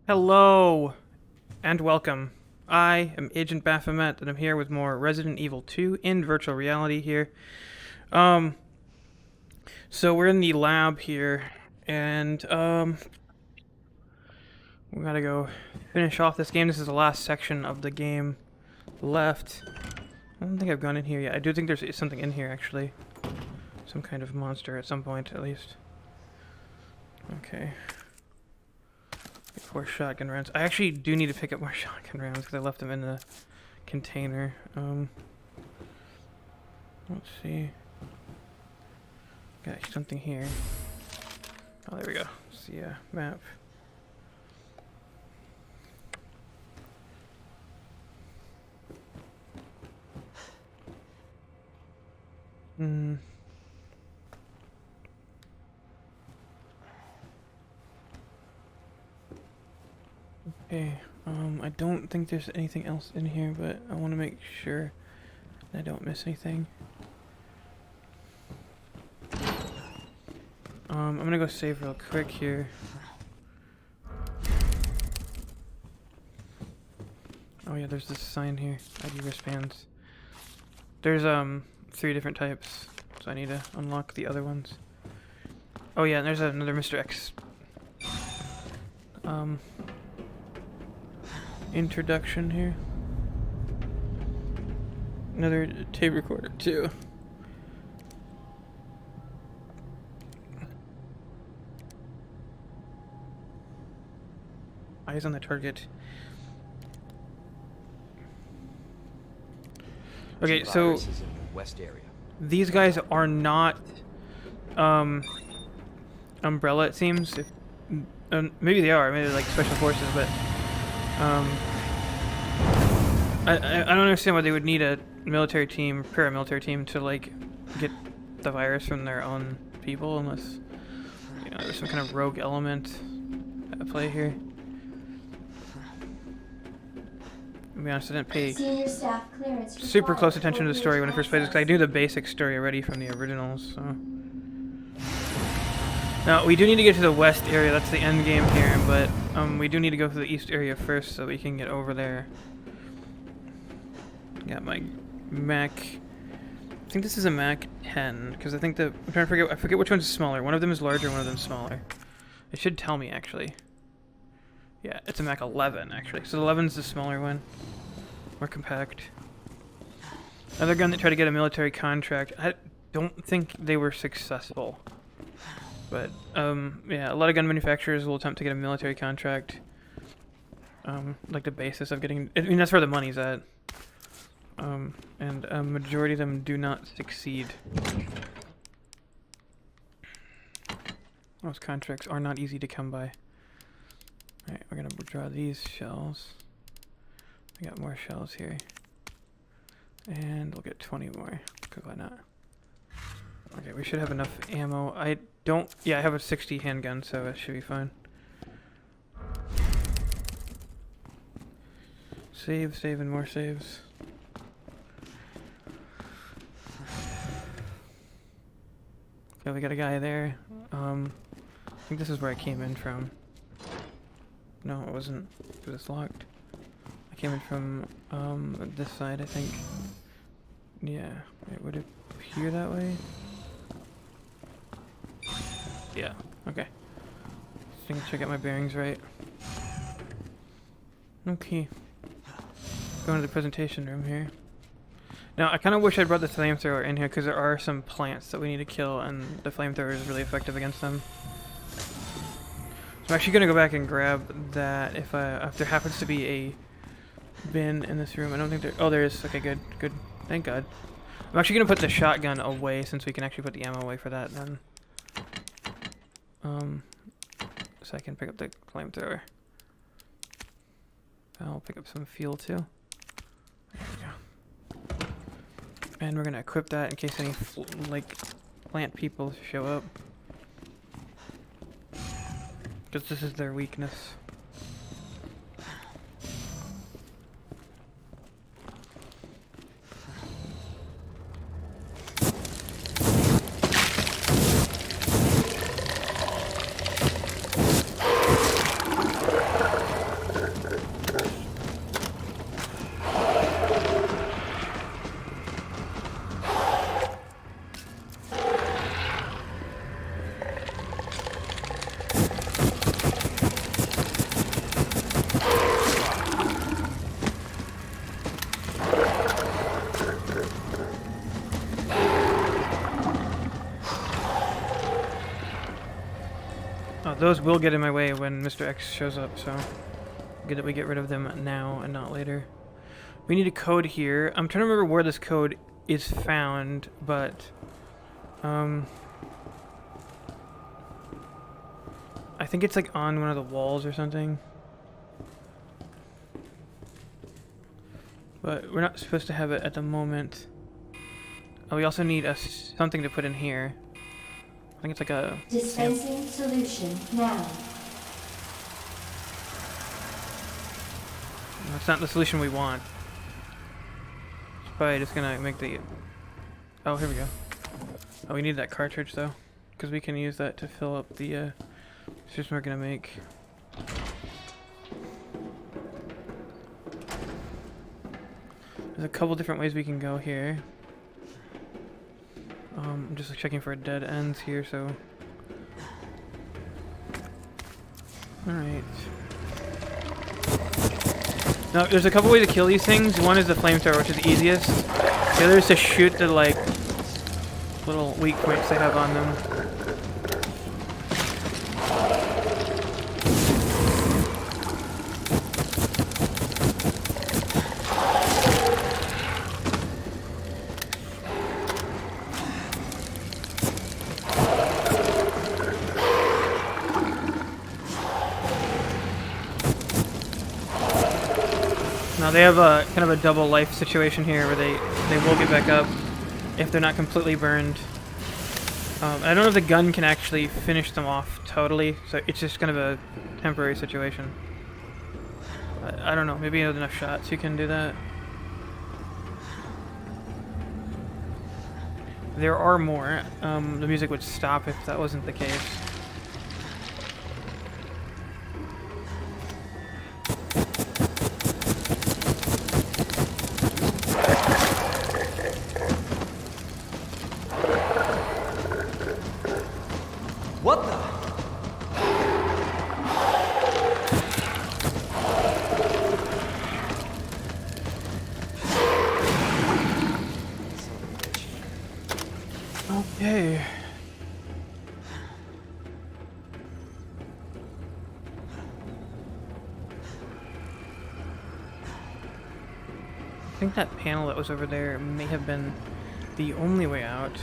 Hello and welcome. I am Agent Baphomet, and I'm here with more Resident Evil 2 in virtual reality here. Um, so we're in the lab here, and we gotta go finish off this game. This is the last section of the game left. I don't think I've gone in here yet. I do think there's something in here actually, some kind of monster at some point at least. Okay. 4 shotgun rounds. I actually do need to pick up more shotgun rounds because I left them in the container. Let's see. Got something here. Oh, there we go. See a map. Hmm. Okay, I don't think there's anything else in here, but I want to make sure I don't miss anything. I'm gonna go save real quick here. Oh yeah, there's this sign here. ID wristbands. There's 3 different types, so I need to unlock the other ones. Oh yeah, and there's another Mr. X. Introduction here. Another tape recorder too. Eyes on the target. Okay, so West area. These guys are not Umbrella, it seems. If, maybe they are. Maybe they're like special forces, but I don't understand why they would need a military team, paramilitary team, to like get the virus from their own people, unless there's some kind of rogue element at play here. To be honest, I didn't pay super close attention to the story when I first played this because I knew the basic story already from the originals. So. Now, we do need to get to the west area. That's the end game here, but we do need to go to the east area first so we can get over there. Got my Mac. I think this is a Mac 10 because I think I'm trying to forget. I forget which one's smaller. One of them is larger, one of them is smaller. It should tell me actually. Yeah, it's a Mac 11 actually. So the 11's the smaller one, more compact. Another gun that tried to get a military contract. I don't think they were successful. But yeah, a lot of gun manufacturers will attempt to get a military contract. Like the basis of getting. I mean, that's where the money's at. And a majority of them do not succeed. Those contracts are not easy to come by. Alright, we're gonna draw these shells. We got more shells here. And we'll get 20 more, because why not? Okay, we should have enough ammo. Yeah, I have a 60 handgun, so it should be fine. Save, and more saves. Okay, we got a guy there. I think this is where I came in from. No, it wasn't. It was locked. I came in from this side, I think. Yeah, it would appear that way. Yeah, okay. Just making sure I get my bearings right. Okay. Going to the presentation room here. Now, I kind of wish I brought the flamethrower in here because there are some plants that we need to kill, and the flamethrower is really effective against them. So I'm actually going to go back and grab that if there happens to be a bin in this room. I don't think there... Oh, there is. Okay, good. Good. Thank God. I'm actually going to put the shotgun away since we can actually put the ammo away for that then. So I can pick up the flamethrower. I'll pick up some fuel too. There we go. And we're going to equip that in case any plant people show up. Because this is their weakness. those will get in my way when Mr. X shows up, so good that we get rid of them now and not later. We need a code here. I'm trying to remember where this code is found, but I think it's like on one of the walls or something. But we're not supposed to have it at the moment. Oh, we also need something to put in here. I think it's like a... Dispensing solution now. That's not the solution we want. It's probably just gonna make the... Oh, here we go. Oh, we need that cartridge though, because we can use that to fill up the system we're gonna make. There's a couple different ways we can go here. I'm just checking for dead ends here, so... Alright. Now, there's a couple ways to kill these things. One is the flamethrower, which is the easiest. The other is to shoot the, like, little weak points they have on them. Now they have a kind of a double life situation here where they will get back up if they're not completely burned. I don't know if the gun can actually finish them off totally, so it's just kind of a temporary situation. I don't know, maybe with enough shots you can do that. There are more. The music would stop if that wasn't the case. What the? Okay. I think that panel that was over there may have been the only way out.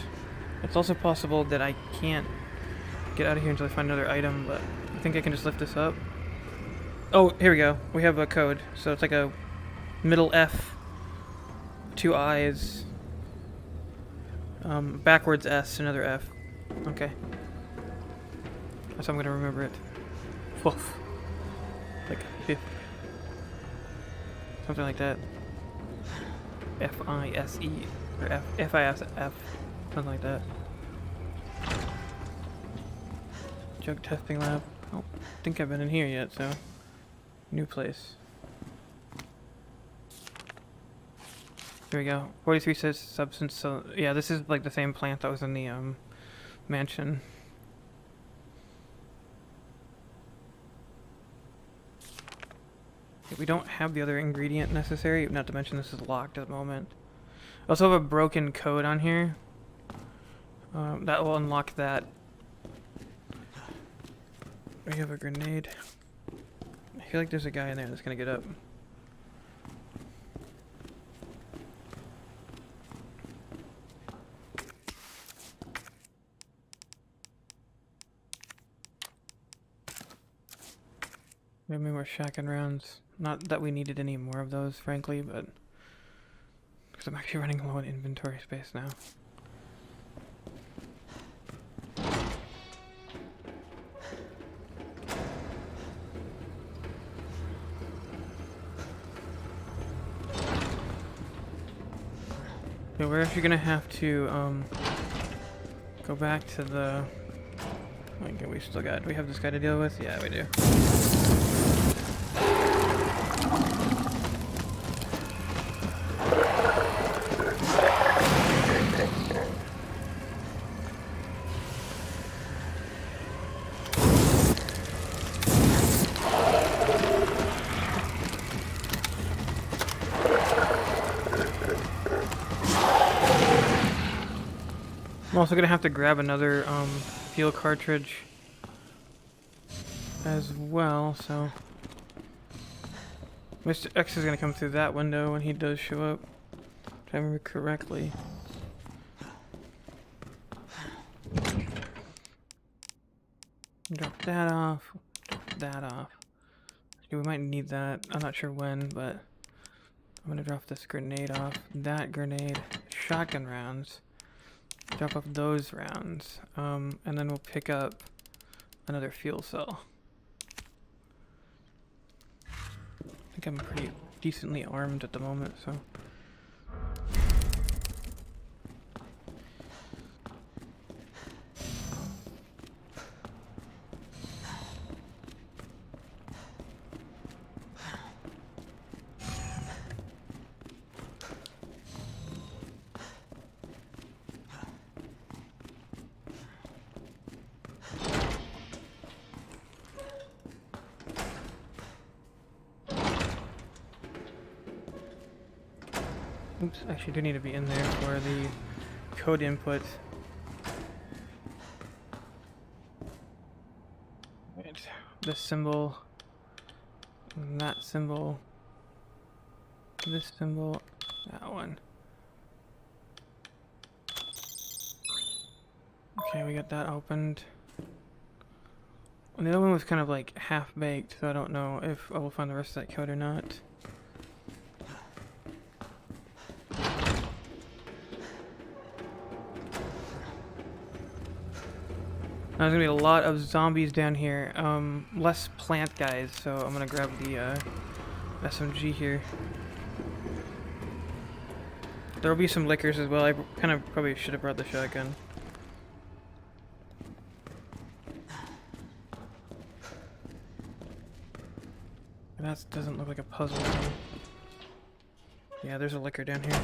It's also possible that I can't get out of here until I find another item, but I think I can just lift this up. Oh, here we go. We have a code. So it's like a middle F, 2 I's, backwards S, another F. Okay. That's how I'm gonna remember it. Woof. Like, something like that. F-I-S-E, or F-I-S-F, something like that. Drug testing lab. I don't think I've been in here yet, so new place. There we go. 43 says substance. So yeah, this is like the same plant that was in the mansion. We don't have the other ingredient necessary. Not to mention this is locked at the moment. I also have a broken code on here. That will unlock that. We have a grenade. I feel like there's a guy in there that's gonna get up. We have more shotgun rounds. Not that we needed any more of those, frankly, but because I'm actually running low on inventory space now. So we're actually gonna have to go back to the... Okay, we still got... Do we have this guy to deal with? Yeah, we do. I'm also gonna have to grab another fuel cartridge. as well, so Mr. X is gonna come through that window when he does show up, if I remember correctly. Drop that off. Drop that off. Okay, we might need that. I'm not sure when, but I'm gonna drop this grenade off. That grenade. Shotgun rounds. Drop off those rounds. And then we'll pick up another fuel cell. I think I'm pretty decently armed at the moment, so. Oops, actually do need to be in there for the code input. Right, this symbol, and that symbol, this symbol, that one. Okay, we got that opened. And the other one was kind of like half-baked, so I don't know if I will find the rest of that code or not. There's gonna be a lot of zombies down here. Less plant guys, so I'm gonna grab the SMG here. There will be some lickers as well. I kind of probably should have brought the shotgun. That doesn't look like a puzzle to me. Yeah, there's a licker down here.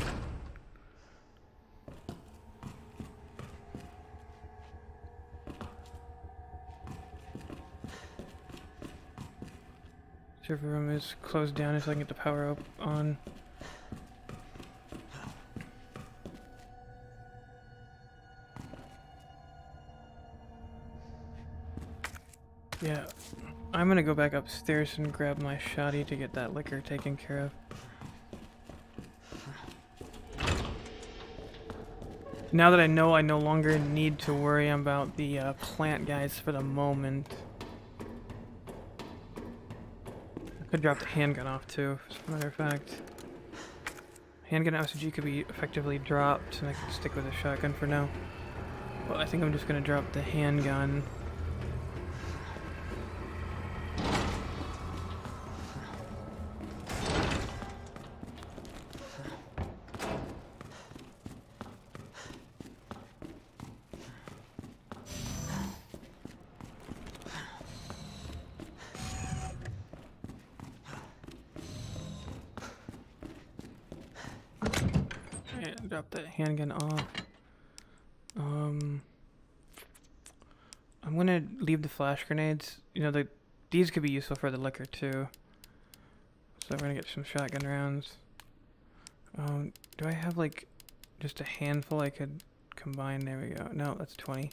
Server room is closed down so I can get the power up on. Yeah, I'm gonna go back upstairs and grab my shotty to get that liquor taken care of. Now that I know I no longer need to worry about the plant guys for the moment. I could drop the handgun off too, as a matter of fact. Handgun SMG could be effectively dropped, and I can stick with a shotgun for now. Well, I think I'm just gonna drop the handgun. And drop the handgun off. I'm gonna leave the flash grenades. You know, these could be useful for the liquor too. So we're gonna get some shotgun rounds. Do I have like just a handful I could combine? There we go. No, that's 20.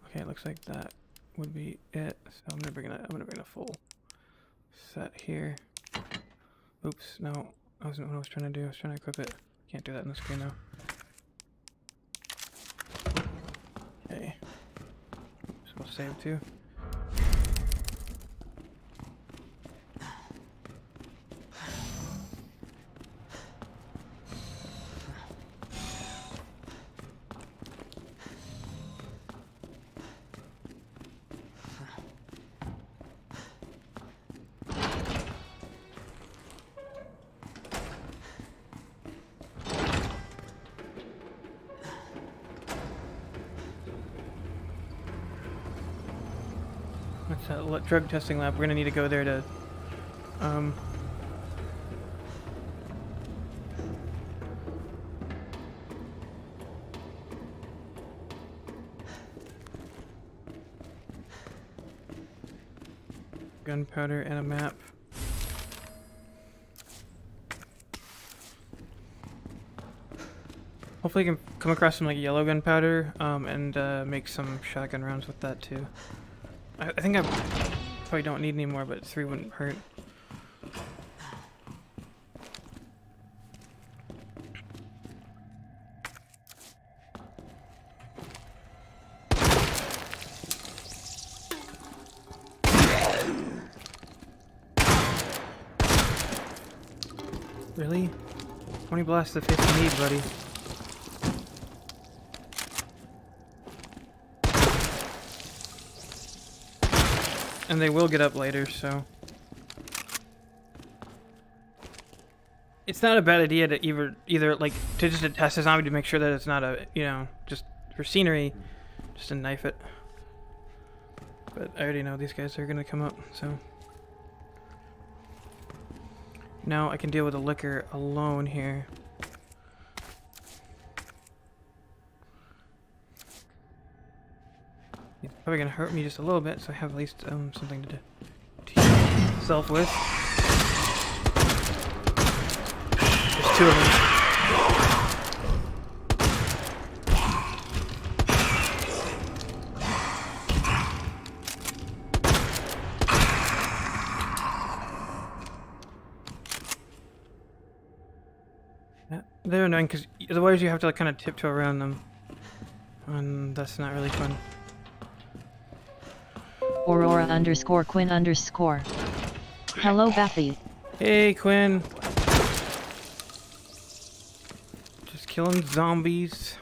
Okay, it looks like that would be it. So I'm gonna bring a full set here. Oops, no, that wasn't what I was trying to do. I was trying to equip it. Can't do that in the screen now. Okay. So we'll save too. That's that drug testing lab. We're gonna need to go there to, gunpowder and a map. Hopefully, I can come across some like yellow gunpowder, and make some shotgun rounds with that too. I think I probably don't need any more, but 3 wouldn't hurt. Really? How many blasts of 50 need, buddy? And they will get up later, so... It's not a bad idea to either like, to just test a zombie to make sure that it's not a, you know, just for scenery, just to knife it. But I already know these guys are gonna come up, so... Now I can deal with the liquor alone here. He's probably gonna hurt me just a little bit, so I have at least something to heal myself with. There's 2 of them. They're annoying because otherwise you have to like kind of tiptoe around them, and that's not really fun. Aurora _ Quinn _ Hello, Bethy. Hey, Quinn. Just killing zombies.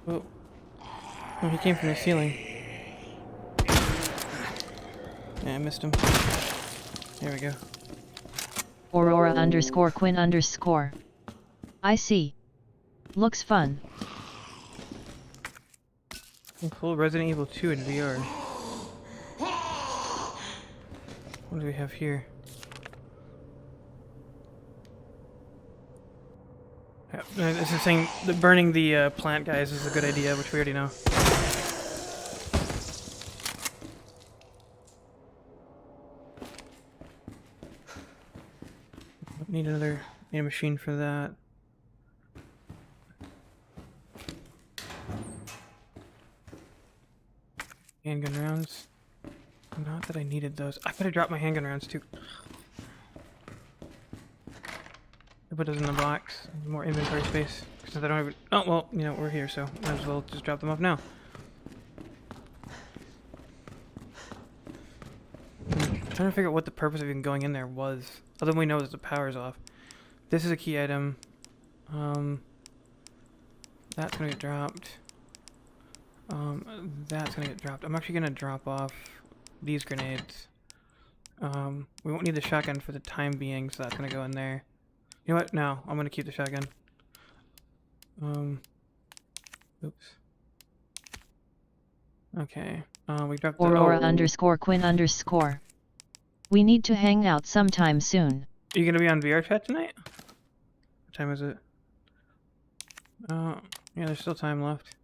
Oh. Oh, he came from the ceiling. Yeah, I missed him. There we go. Aurora _ Quinn _ I see. Looks fun. Full Resident Evil 2 in VR. What do we have here? Yeah, this is saying that burning the plant guys is a good idea, which we already know. Need a machine for that. Handgun rounds. Not that I needed those. I could have dropped my handgun rounds too. I put those in the box. More inventory space. Since I don't have. Oh well, you know we're here, so might as well just drop them off now. I'm trying to figure out what the purpose of even going in there was. Other than we know that the power's off. This is a key item. That's gonna get dropped. That's gonna get dropped. I'm actually gonna drop off these grenades. We won't need the shotgun for the time being, so that's gonna go in there. You know what? No, I'm gonna keep the shotgun. Oops. Okay. We dropped the Aurora _ Quinn _ We need to hang out sometime soon. Are you gonna be on VR chat tonight? What time is it? Yeah, there's still time left.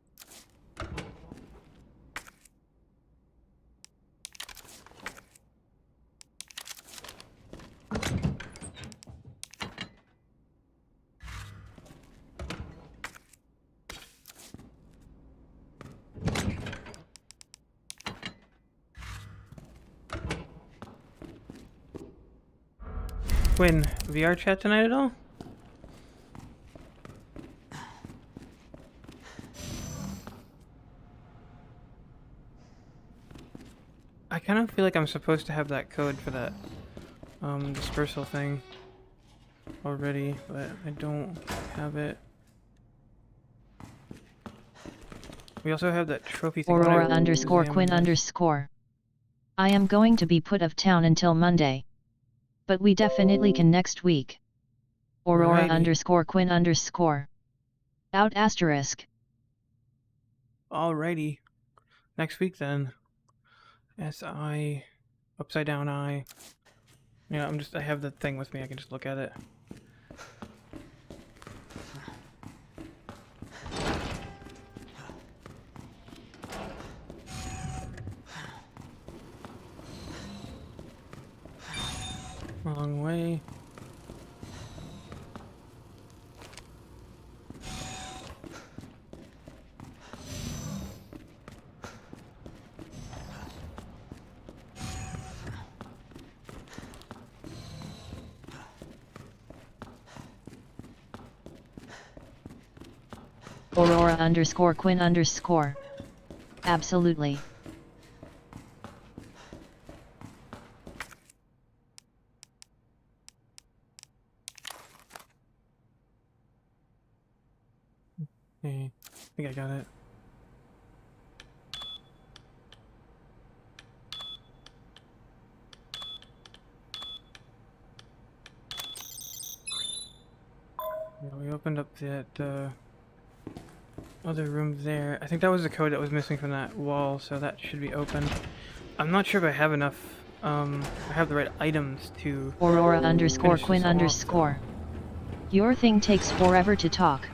Quinn, VR chat tonight at all? I kind of feel like I'm supposed to have that code for that dispersal thing already, but I don't have it. We also have that trophy thing. Aurora _ Quinn _ I am going to be put of town until Monday. But we definitely can next week. Aurora _ Quinn _ Out asterisk. Alrighty. Next week then. SI. Upside down I. Yeah, I have the thing with me, I can just look at it. Wrong way. Aurora underscore Quinn underscore. Absolutely. Okay, I think I got it. Yeah, we opened up that other room there. I think that was the code that was missing from that wall, so that should be open. I'm not sure if I have enough. I have the right items to. Aurora underscore finish Quinn this off, underscore. Your thing takes forever to talk.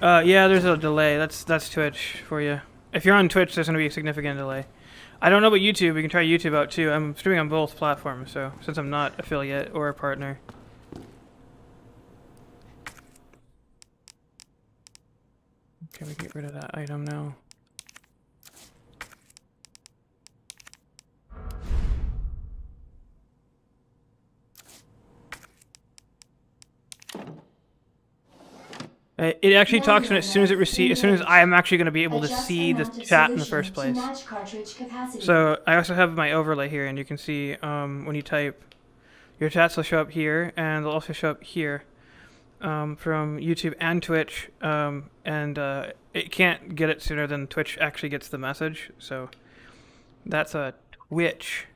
Yeah, there's a delay. That's Twitch for you. If you're on Twitch, there's gonna be a significant delay. I don't know about YouTube. We can try YouTube out too. I'm streaming on both platforms, so since I'm not affiliate or a partner. Okay, we can get rid of that item now. It actually talks when as soon as it receives, as soon as I am actually going to be able to Adjust see the amount of chat in the solution first to place. match cartridge capacity. So I also have my overlay here, and you can see when you type, your chats will show up here, and they'll also show up here from YouTube and Twitch. It can't get it sooner than Twitch actually gets the message. So that's a Twitch.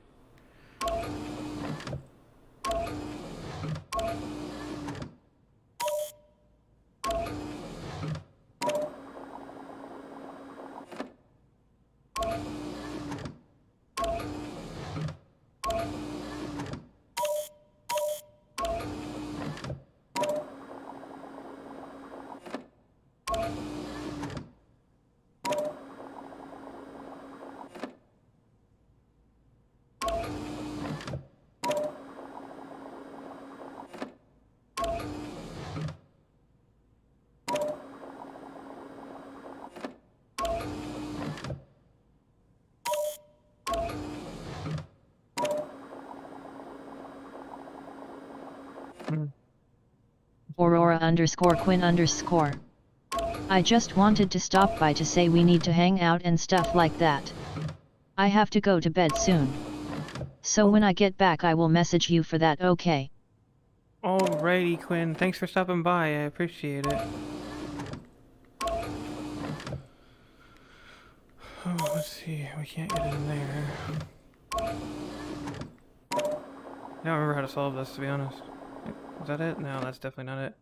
Aurora underscore Quinn underscore. I just wanted to stop by to say we need to hang out and stuff like that. I have to go to bed soon. So when I get back I will message you for that, okay? Alrighty, Quinn. Thanks for stopping by. I appreciate it. Oh, let's see. We can't get in there. I don't remember how to solve this, to be honest. Is that it? No, that's definitely not it.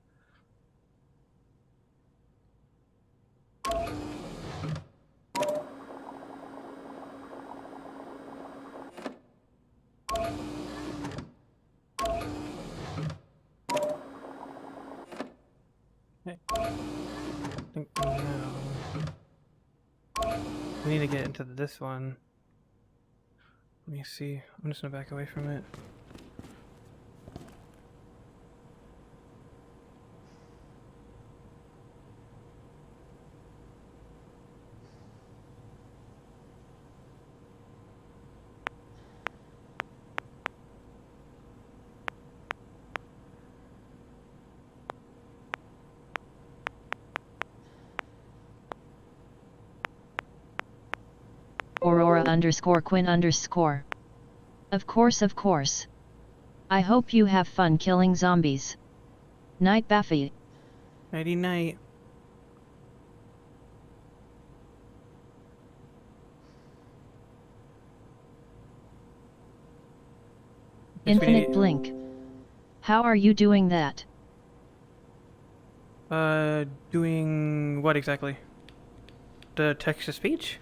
Okay. I think now we need to get into this one. Let me see. I'm just gonna back away from it. Aurora underscore Quinn underscore. Of course. I hope you have fun killing zombies. Night Baffy. Nighty night. Infinite Blink. How are you doing that? Doing what exactly? The text-to-speech?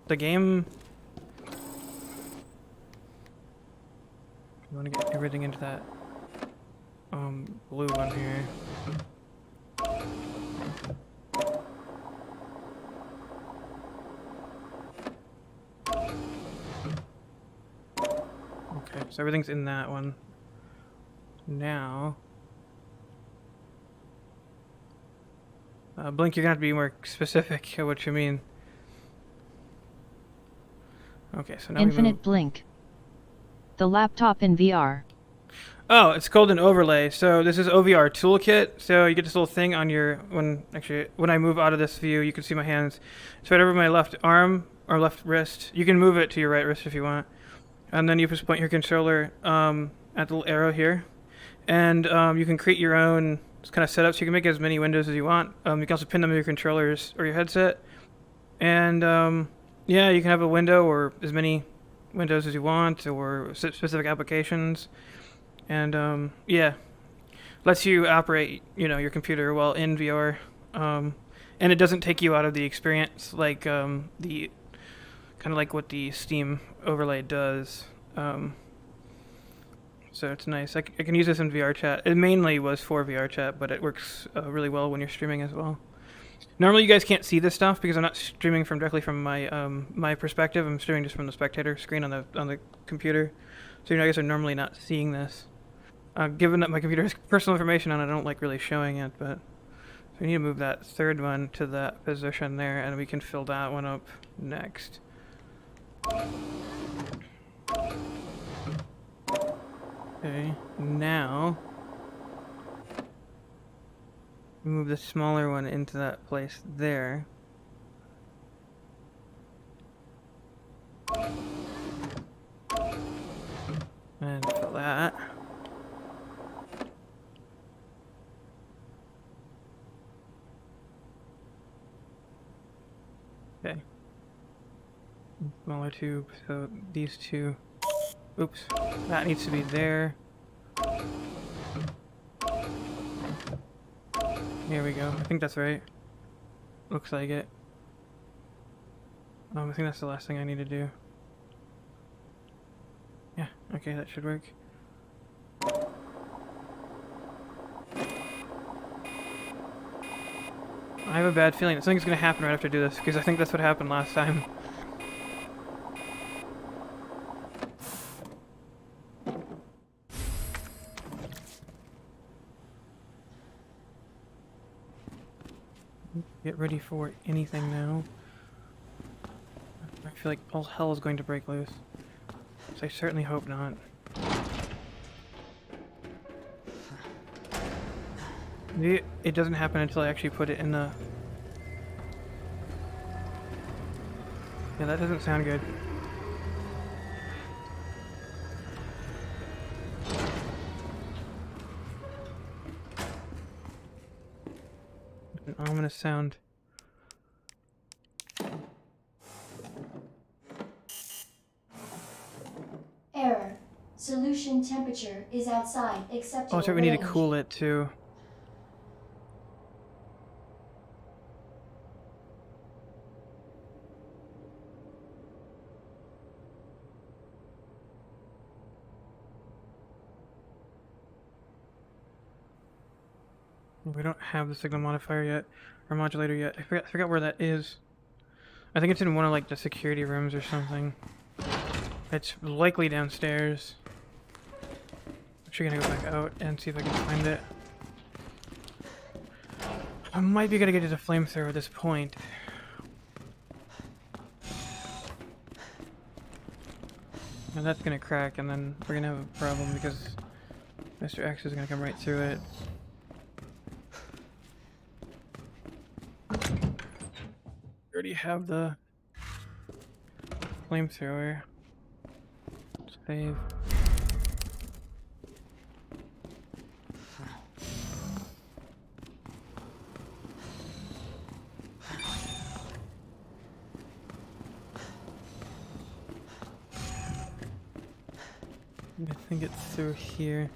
The game... You want to get everything into that, blue one here. So everything's in that one. Now... Blink, you're gonna have to be more specific at what you mean. Okay, so now Infinite Blink. The laptop in VR. Oh, it's called an overlay. So this is OVR Toolkit. So you get this little thing on your, when I move out of this view, you can see my hands. It's right over my left arm or left wrist. You can move it to your right wrist if you want. And then you just point your controller at the little arrow here. And you can create your own kind of setup. So you can make as many windows as you want. You can also pin them to your controllers or your headset. And yeah, you can have a window or as many windows as you want or specific applications. And yeah, lets you operate, your computer while in VR, and it doesn't take you out of the experience like the kind of like what the Steam overlay does. So it's nice. I can use this in VR chat. It mainly was for VR chat, but it works really well when you're streaming as well. Normally, you guys can't see this stuff because I'm not streaming directly from my my perspective. I'm streaming just from the spectator screen on the computer. So you guys are normally not seeing this. Given that my computer has personal information on it, I don't like really showing it, but so we need to move that third one to that position there, and we can fill that one up next. Okay, now move the smaller one into that place there. And fill that. Okay. Smaller tube, so these two. Oops, that needs to be there. Here we go. I think that's right. Looks like it. I think that's the last thing I need to do. Yeah, okay, that should work. I have a bad feeling that something's gonna happen right after I do this, because I think that's what happened last time. Get ready for anything now. I feel like all hell is going to break loose. So I certainly hope not. It doesn't happen until I actually put it in the... Yeah, that doesn't sound good. An ominous sound. Error. Solution temperature is outside acceptable Oh, so we need to range. cool it too. We don't have the signal modifier yet, or modulator yet. I forgot where that is. I think it's in one of like the security rooms or something. It's likely downstairs. I'm actually gonna go back out and see if I can find it. I might be gonna get to the flamethrower at this point. And that's gonna crack, and then we're gonna have a problem because Mr. X is gonna come right through it. We already have the flamethrower. Save. I think it's through here.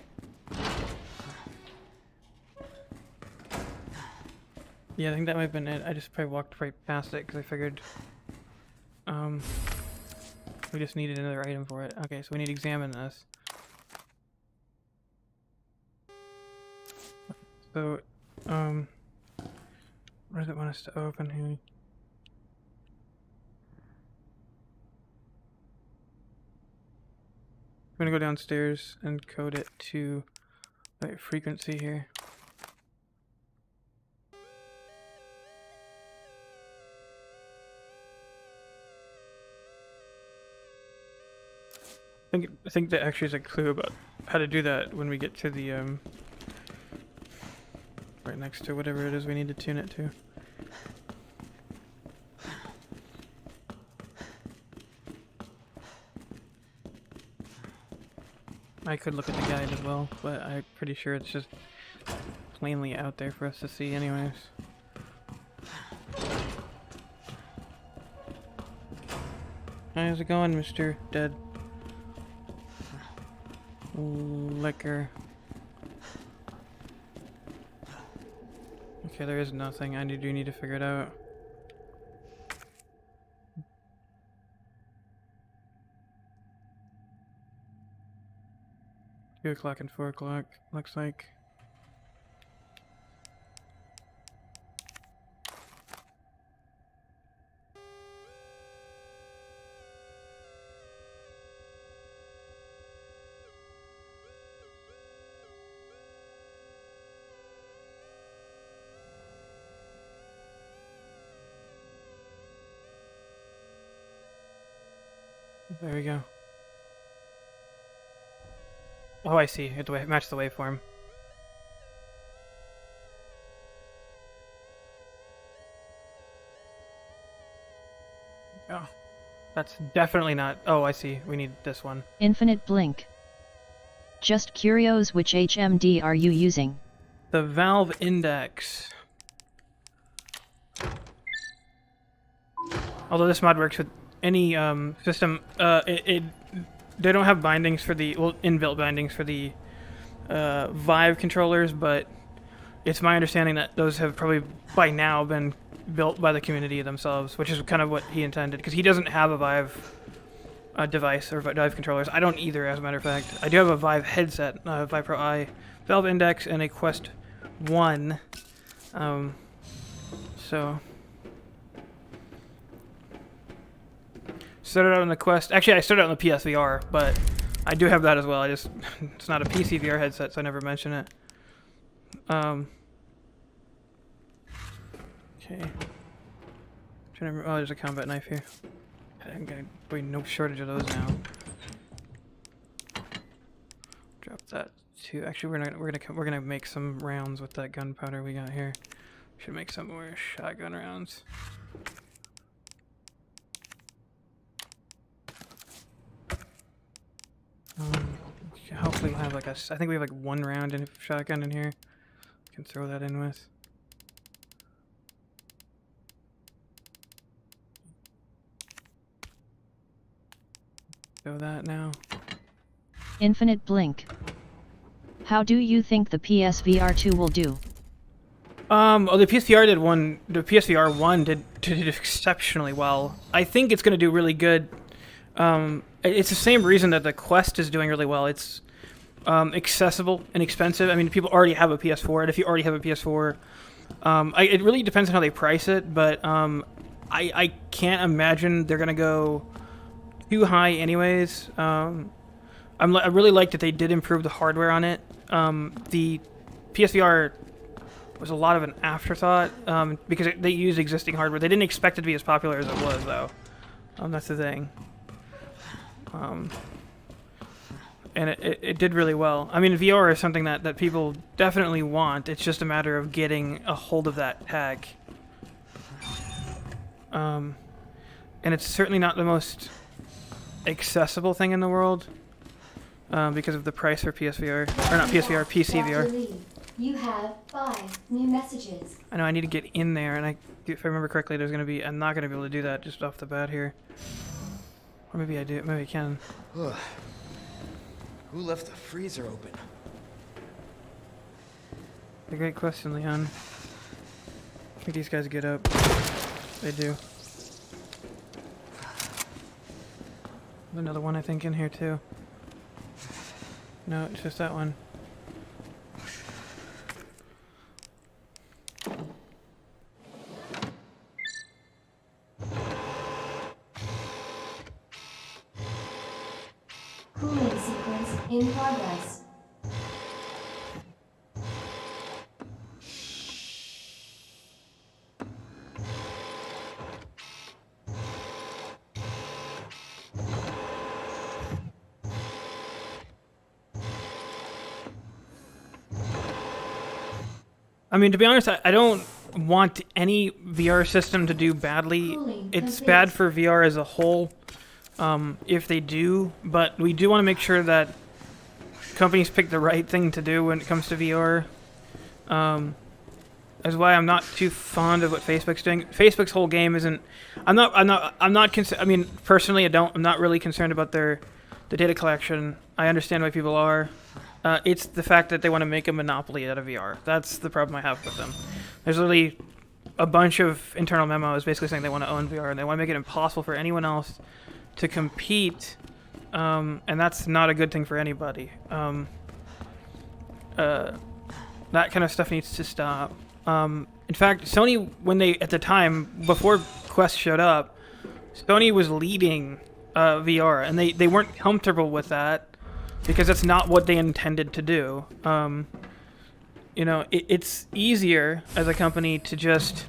Yeah, I think that might have been it. I just probably walked right past it because I figured we just needed another item for it. Okay, so we need to examine this. So, what does it want us to open here? gonna go downstairs and code it to the frequency here. I think that actually is a clue about how to do that when we get to the right next to whatever it is we need to tune it to. I could look at the guide as well, but I'm pretty sure it's just plainly out there for us to see anyways. How's it going, Mr. Dead? Liquor. Okay, there is nothing. I do need to figure it out. Two o'clock and 4 o'clock, looks like. There we go. Oh, I see. It match the waveform. Oh, that's definitely not. Oh, I see. We need this one. Infinite blink. Just curious, which HMD are you using? The Valve Index. Although this mod works with any system, they don't have bindings for the, well, inbuilt bindings for the Vive controllers, but it's my understanding that those have probably by now been built by the community themselves, which is kind of what he intended, because he doesn't have a Vive device or Vive controllers. I don't either, as a matter of fact. I do have a Vive headset, Vive Pro I, Valve Index, and a Quest 1. So started out on the Quest. Actually, I started out on the PSVR, but I do have that as well. I just it's not a PC VR headset, so I never mention it. Okay. Trying to remember, oh, there's a combat knife here. I'm gonna be no shortage of those now. Drop that too. Actually, we're gonna make some rounds with that gunpowder we got here. Should make some more shotgun rounds. Hopefully we'll have like I think we have like 1 round in shotgun in here. Can throw that in with. Throw that now. Infinite blink. How do you think the PSVR 2 will do? Oh, the PSVR did one. The PSVR 1 did exceptionally well. I think it's going to do really good. It's the same reason that the Quest is doing really well. It's accessible and inexpensive. I mean, people already have a PS4, and if you already have a PS4, it really depends on how they price it. But I can't imagine they're going to go too high, anyways. I really like that they did improve the hardware on it. The PSVR was a lot of an afterthought because they used existing hardware. They didn't expect it to be as popular as it was, though. That's the thing. And it did really well. I mean, VR is something that people definitely want. It's just a matter of getting a hold of that tech. And it's certainly not the most accessible thing in the world because of the price for PSVR. Or not PSVR, PCVR. Dr. Lee, you have 5 new messages. I know I need to get in there, and if I remember correctly, there's going to be... I'm not going to be able to do that just off the bat here. Or maybe I do. Maybe I can. Ugh. Who left the freezer open? A great question, Leon. I think these guys get up. They do. There's another one, I think, in here, too. No, it's just that one. Cooling sequence In progress. I mean, to be honest, I don't want any VR system to do badly. Cooling It's complete. bad for VR as a whole, if they do, but we do want to make sure that companies pick the right thing to do when it comes to VR. That's why I'm not too fond of what Facebook's doing. Facebook's whole game isn't. I'm not. I mean, personally, I'm not really concerned about the data collection. I understand why people are. It's the fact that they want to make a monopoly out of VR. That's the problem I have with them. There's literally a bunch of internal memos basically saying they want to own VR and they want to make it impossible for anyone else to compete, and that's not a good thing for anybody. That kind of stuff needs to stop. In fact, Sony, when they, at the time, before Quest showed up, Sony was leading VR, and they weren't comfortable with that because that's not what they intended to do. You know, it's easier as a company to just...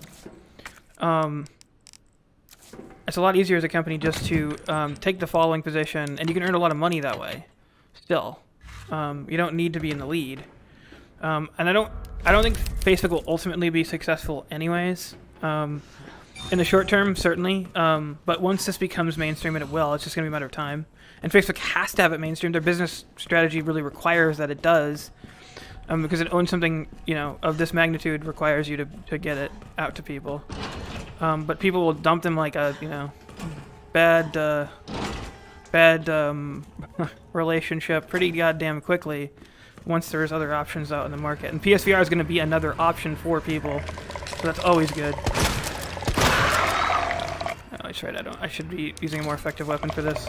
it's a lot easier as a company just to take the following position, and you can earn a lot of money that way. Still, you don't need to be in the lead, and I don't think Facebook will ultimately be successful, anyways. In the short term, certainly, but once this becomes mainstream, and it will, it's just gonna be a matter of time. And Facebook has to have it mainstream. Their business strategy really requires that it does, because it owns something, you know, of this magnitude requires you to get it out to people. But people will dump them like a, you know, bad relationship pretty goddamn quickly once there's other options out in the market. And PSVR is going to be another option for people, so that's always good. Oh, that's right. I should be using a more effective weapon for this.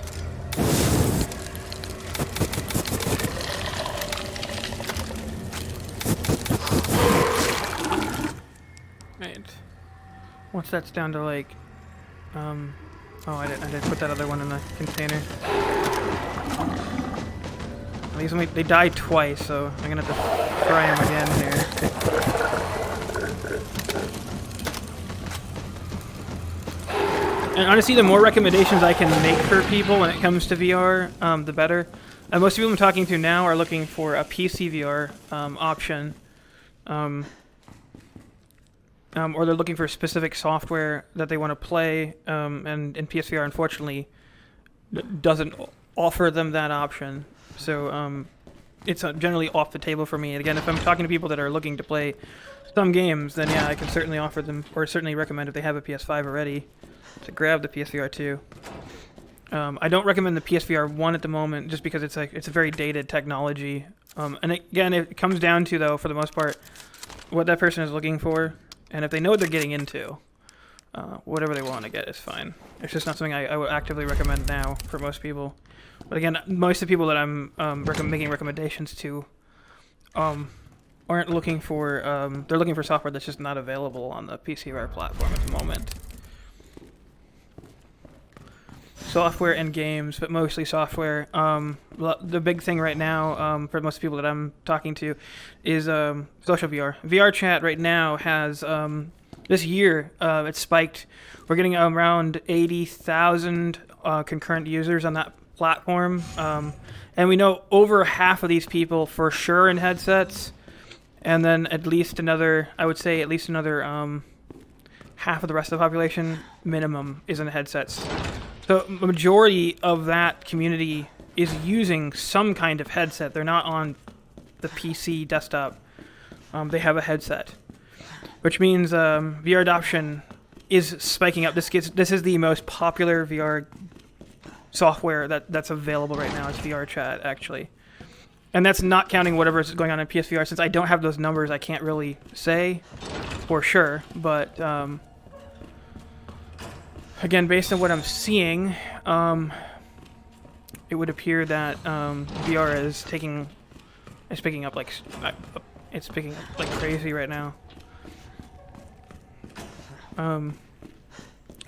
Right. Once that's down to like, oh, I didn't put that other one in the container. These they die twice, so I'm gonna have to try them again here. And honestly, the more recommendations I can make for people when it comes to VR, the better. Most people I'm talking to now are looking for a PC VR option. Or they're looking for specific software that they want to play, and PSVR unfortunately doesn't offer them that option. So it's generally off the table for me. And again, if I'm talking to people that are looking to play some games, then yeah, I can certainly offer them, or certainly recommend if they have a PS5 already, to grab the PSVR 2. I don't recommend the PSVR 1 at the moment, just because it's a very dated technology. And again, it comes down to, though, for the most part, what that person is looking for. And if they know what they're getting into, whatever they want to get is fine. It's just not something I would actively recommend now for most people. But again, most of the people that I'm making recommendations to aren't looking for... they're looking for software that's just not available on the PCVR platform at the moment. Software and games, but mostly software. The big thing right now for most people that I'm talking to is social VR. VR chat right now has, this year, it's spiked. We're getting around 80,000 concurrent users on that platform. And we know over half of these people for sure in headsets. And then at least another, I would say at least another half of the rest of the population, minimum, is in headsets. So the majority of that community is using some kind of headset. They're not on the PC desktop. They have a headset, which means VR adoption is spiking up. This is the most popular VR software that's available right now. It's VR chat, actually. And that's not counting whatever is going on in PSVR. Since I don't have those numbers, I can't really say for sure. But again, based on what I'm seeing, it would appear that VR is picking up like crazy right now. And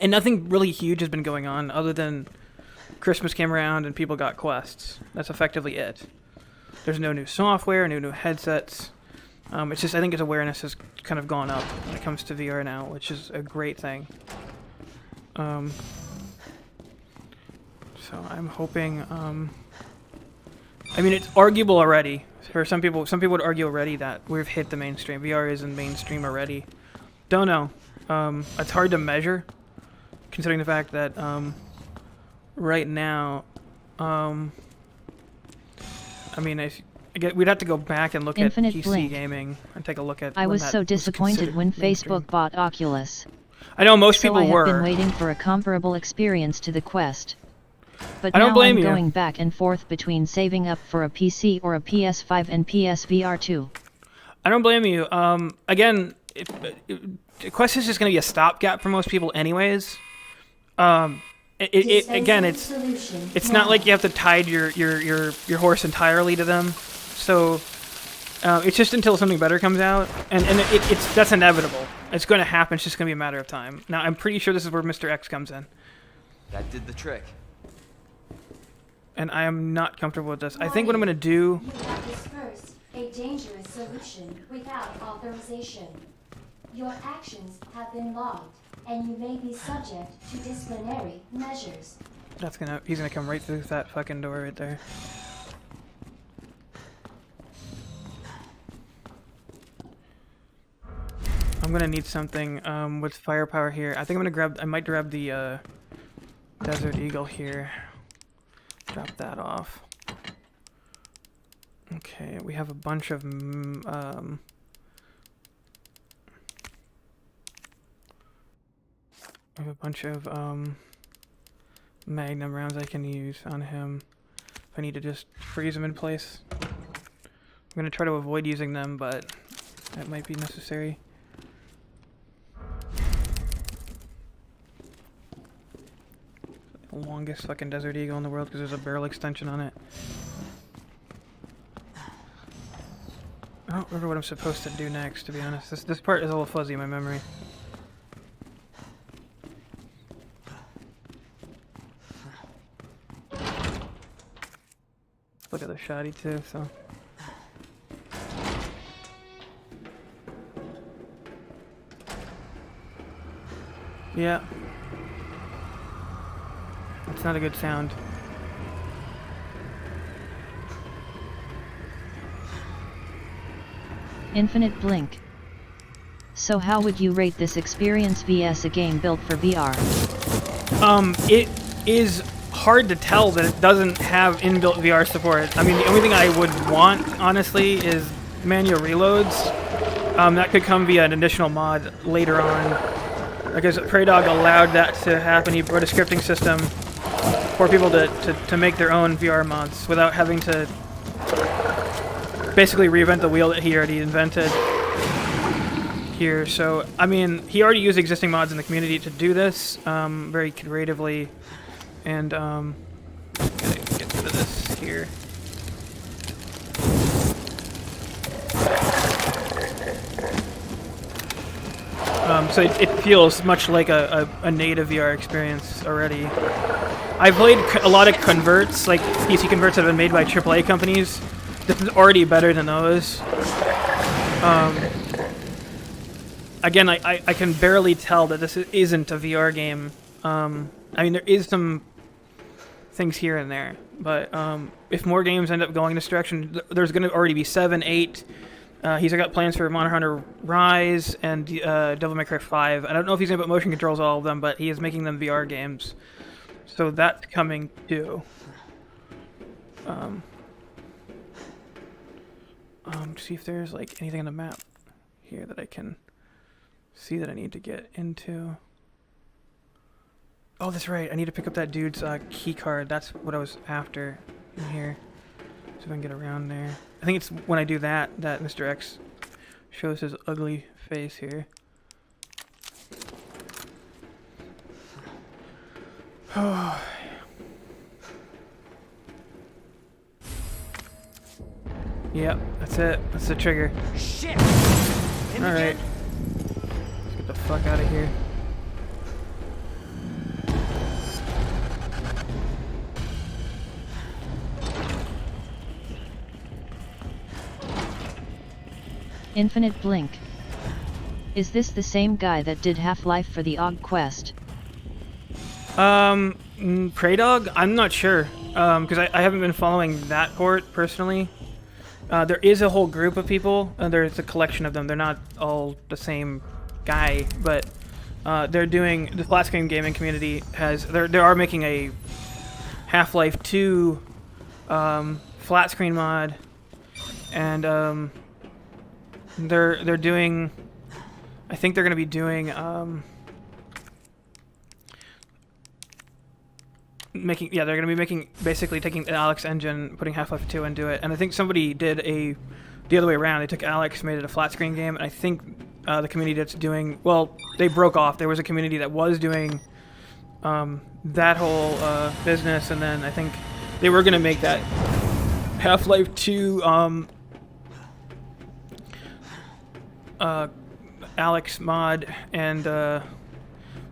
nothing really huge has been going on other than Christmas came around and people got quests. That's effectively it. There's no new software, no new headsets. It's just, I think its awareness has kind of gone up when it comes to VR now, which is a great thing. So I'm hoping, I mean, it's arguable already. For some people would argue already that we've hit the mainstream. VR is in mainstream already. Don't know. It's hard to measure, considering the fact that, right now, I mean, we'd have to go back and look Infinite at PC Blink. gaming and take a look at. I when was that so disappointed considered when mainstream. Facebook bought Oculus. I know most So people I have were. been waiting for a comparable experience to the Quest. But I don't now blame I'm you. going back and forth between saving up for a PC or a PS5 and PSVR 2. I don't blame you. Again, Quest is just going to be a stopgap for most people, anyways. Again, it's Solution it's now. not like you have to tie your horse entirely to them. So it's just until something better comes out, and that's inevitable. It's going to happen. It's just going to be a matter of time. Now, I'm pretty sure this is where Mr. X comes in, That did the trick. and I am not comfortable with this. I think what I'm going to do. You have dispersed a dangerous solution without authorization. Your actions have been logged, and you may be subject to disciplinary measures. He's gonna come right through that fucking door right there. I'm gonna need something with firepower here. I think I might grab the Desert Eagle here. Drop that off. Okay, we have a bunch of Magnum rounds I can use on him if I need to just freeze him in place. I'm gonna try to avoid using them, but that might be necessary. The longest fucking Desert Eagle in the world because there's a barrel extension on it. I don't remember what I'm supposed to do next, to be honest. This part is a little fuzzy in my memory. Look at the shoddy too, so. Yeah. It's not a good sound. Infinite Blink. So how would you rate this experience vs a game built for VR? It is hard to tell that it doesn't have inbuilt VR support. I mean, the only thing I would want, honestly, is manual reloads. That could come via an additional mod later on. I guess PreyDog allowed that to happen. He wrote a scripting system for people to make their own VR mods without having to basically reinvent the wheel that he already invented here. So, I mean, he already used existing mods in the community to do this very creatively. And, gotta get rid of this here. So it feels much like a native VR experience already. I've played a lot of converts, like PC converts that have been made by AAA companies. This is already better than those. Again, I can barely tell that this isn't a VR game. I mean, there is some things here and there, but if more games end up going this direction, there's going to already be 7, 8. He's got plans for Monster Hunter Rise and Devil May Cry 5. I don't know if he's going to put motion controls all of them, but he is making them VR games. So that's coming too. See if there's like anything on the map here that I can see that I need to get into. Oh, that's right. I need to pick up that dude's key card. That's what I was after in here. See if I can get around there. I think it's when I do that that Mr. X shows his ugly face here. Oh. Yep, that's it. That's the trigger. Shit! Alright. Let's get the fuck out of here. Infinite Blink. Is this the same guy that did Half-Life for the OG quest? Prey Dog? I'm not sure, because I haven't been following that port personally. There is a whole group of people, and there's a collection of them. They're not all the same guy, but they're doing, the flat screen gaming community they are making a Half-Life 2 flat screen mod, and they're doing, I think they're going to be doing they're going to be making, basically taking the Alex engine, putting Half-Life 2 into it, and I think somebody did the other way around. They took Alex, made it a flat screen game, and I think the community that's doing, well, they broke off. There was a community that was doing that whole business, and then I think they were going to make that Half-Life 2 Alex mod, and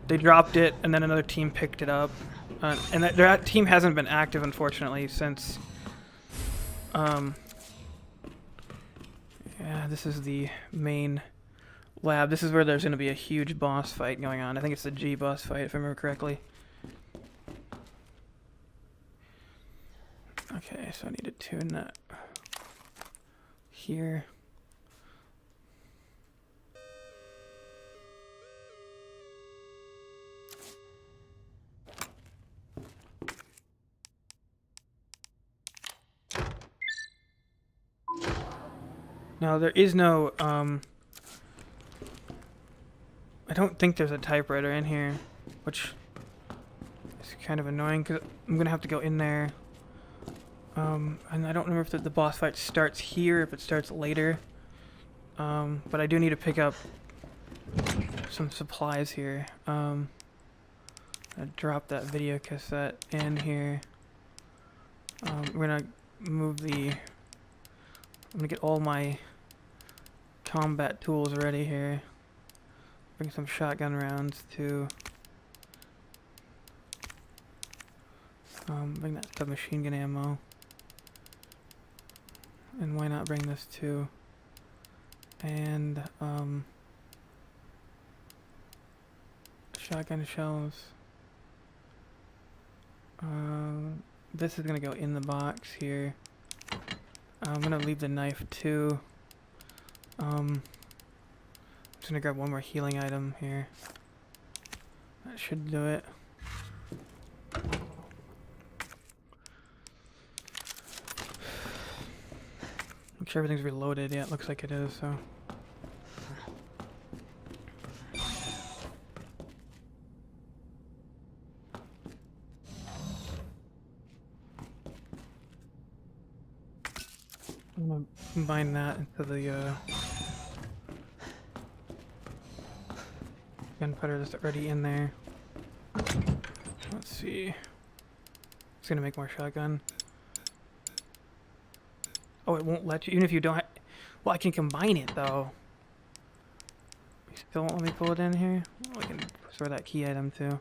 they dropped it, and then another team picked it up. And that team hasn't been active, unfortunately, since... yeah, this is the main lab. This is where there's going to be a huge boss fight going on. I think it's the G boss fight, if I remember correctly. Okay, so I need to tune that here. Now, there is no, I don't think there's a typewriter in here, which is kind of annoying, because I'm going to have to go in there. And I don't remember if the boss fight starts here, if it starts later. But I do need to pick up some supplies here. I drop that video cassette in here. We're going to move the... I'm gonna get all my combat tools ready here. Bring some shotgun rounds too. Bring that submachine gun ammo. And why not bring this too? And shotgun shells. This is gonna go in the box here. I'm gonna leave the knife too. I'm just gonna grab one more healing item here. That should do it. Make sure everything's reloaded. Yeah, it looks like it is, so. I'm gonna combine that into the gunpowder that's already in there. Let's see. It's gonna make more shotgun. Oh, it won't let you, even if you don't. Well, I can combine it though. You still won't let me pull it in here. Well, I can store that key item too.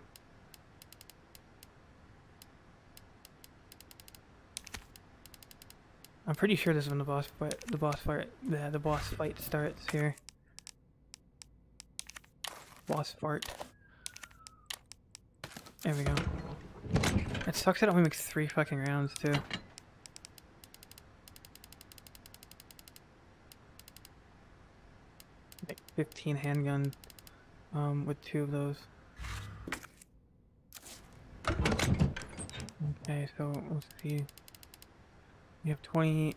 I'm pretty sure this is when the boss fight starts here. Boss fart. There we go. It sucks that it only makes 3 fucking rounds too. Like 15 handgun with 2 of those. Okay, so let's see. You have 20.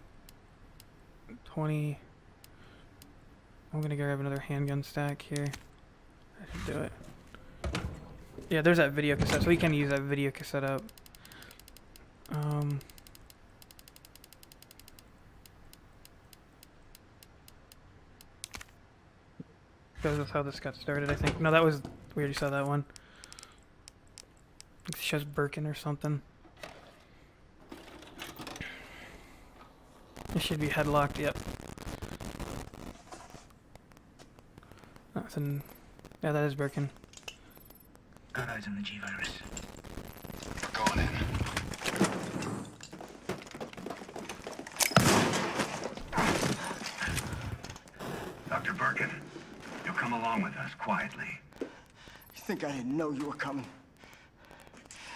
I'm gonna grab another handgun stack here. I should do it. Yeah, there's that video cassette, so we can use that video cassette up. That's how this got started, I think. No, that was, we already saw that one. It shows Birkin or something. It should be headlocked, yep. That's an... Yeah, that is Birkin. Got eyes on the G-Virus. We're going in. along with us quietly. You think I didn't know you were coming?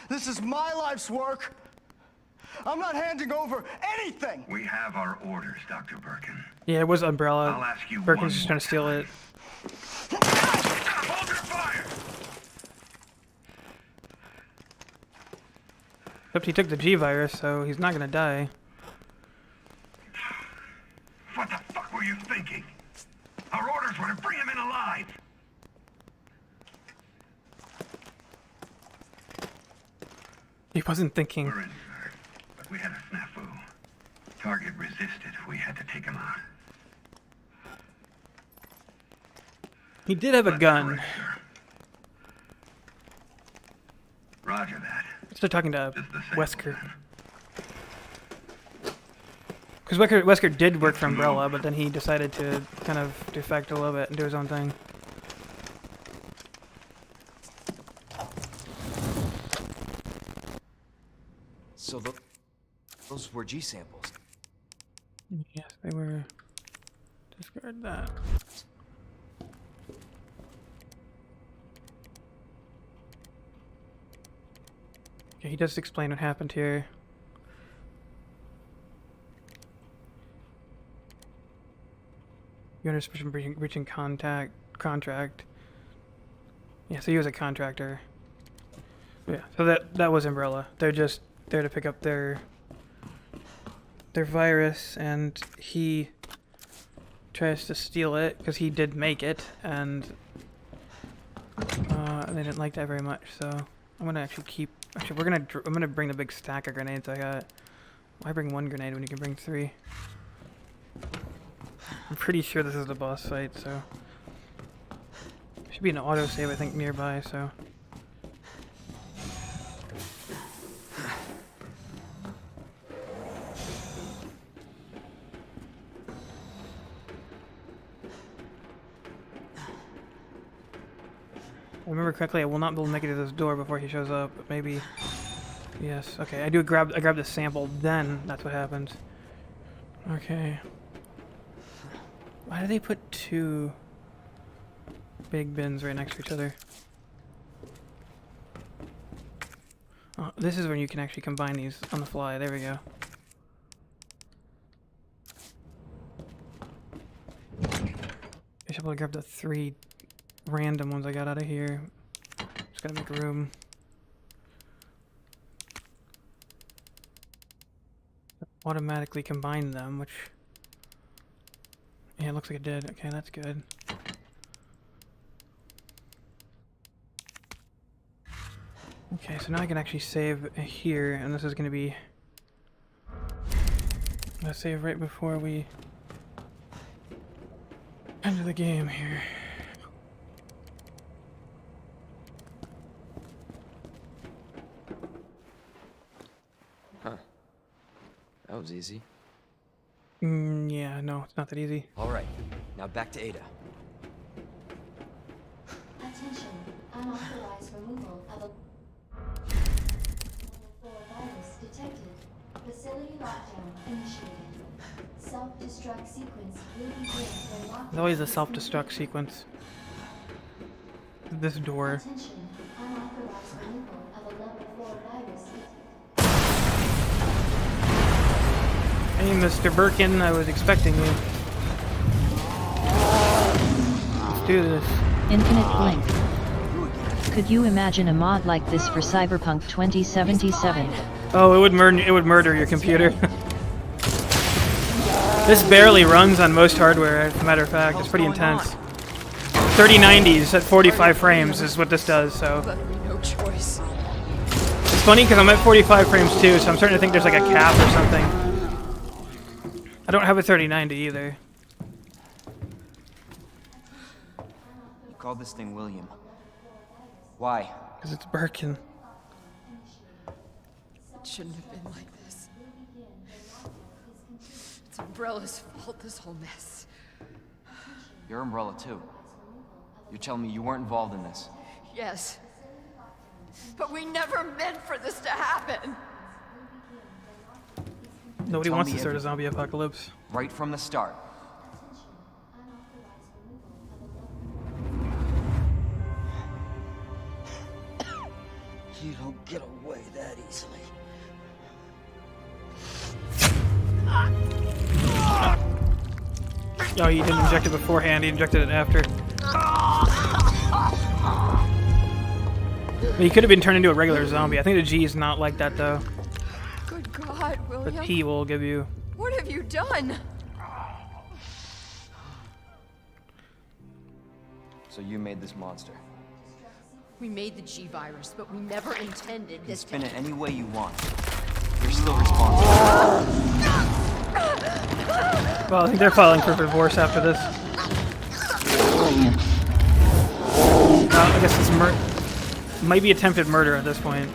This is my life's work. I'm not handing over anything. We have our orders, Dr. Birkin. Yeah, it was Umbrella. I'll ask you Birkin's one just more trying to steal time. it. Hold your fire! Except he took the G virus, so he's not gonna die. What the fuck were you thinking? Our orders were to bring him in alive. He wasn't thinking. We're in, sir, but we had a snafu. Target resisted. We had to take him out. He did have a That's gun. correct, sir. Roger that. Still talking to Just the same, Wesker. then. Because Wesker did work for Umbrella, but then he decided to kind of defect a little bit and do his own thing. So those were G samples. Yes, they were. Discard that. Okay, he does explain what happened here. You under suspicion of breaching contract. Yeah, so he was a contractor. Yeah, so that was Umbrella. They're just there to pick up their virus, and he tries to steal it because he did make it, and they didn't like that very much. So I'm gonna actually keep. Actually, I'm gonna bring the big stack of grenades I got. Why bring one grenade when you can bring 3? I'm pretty sure this is the boss fight, so should be an autosave I think nearby. So. If I remember correctly, I will not be able to make it to this door before he shows up, but maybe. Yes, okay, I grabbed the sample, then that's what happens. Okay. Why do they put 2 big bins right next to each other? Oh, this is when you can actually combine these on the fly. There we go. I should probably grab the 3 random ones I got out of here. Just gotta make room. Automatically combine them, which... Yeah, it looks like it did. Okay, that's good. Okay, so now I can actually save here, and this is gonna be... I'm gonna save right before we enter the game here. Huh. That was easy. Yeah, no, it's not that easy. All right. Now back to Ada. Attention, unauthorized removal of a virus detected. Facility lockdown initiated. Self-destruct sequence will begin when lockdown. There's always a is self-destruct sequence. This door. Attention, unauthorized removal of a level 4 virus. Hey, Mr. Birkin, I was expecting you. Let's do this. Infinite Blink. Could you imagine a mod like this for Cyberpunk 2077? Oh, it would murder your computer. This barely runs on most hardware, as a matter of fact. It's pretty intense. 3090s at 45 frames is what this does, so. No choice. It's funny because I'm at 45 frames too, so I'm starting to think there's like a cap or something. I don't have a 3090 either. You called this thing William. Why? Because it's Birkin. It shouldn't have been like this. It's Umbrella's fault, this whole mess. You're Umbrella too. You're telling me you weren't involved in this? Yes. But we never meant for this to happen. Nobody Tell wants me to start a zombie apocalypse. Right from the start. Oh, he didn't inject it beforehand, he injected it after. He could have been turned into a regular zombie. I think the G is not like that, though. Good God, The William. P will give you... What have you done? So you made this monster. We made the G-Virus, but we never intended You can this spin to... it any way you want. You're still responsible. Well, I think they're filing for divorce after this. I guess it's might be attempted murder at this point.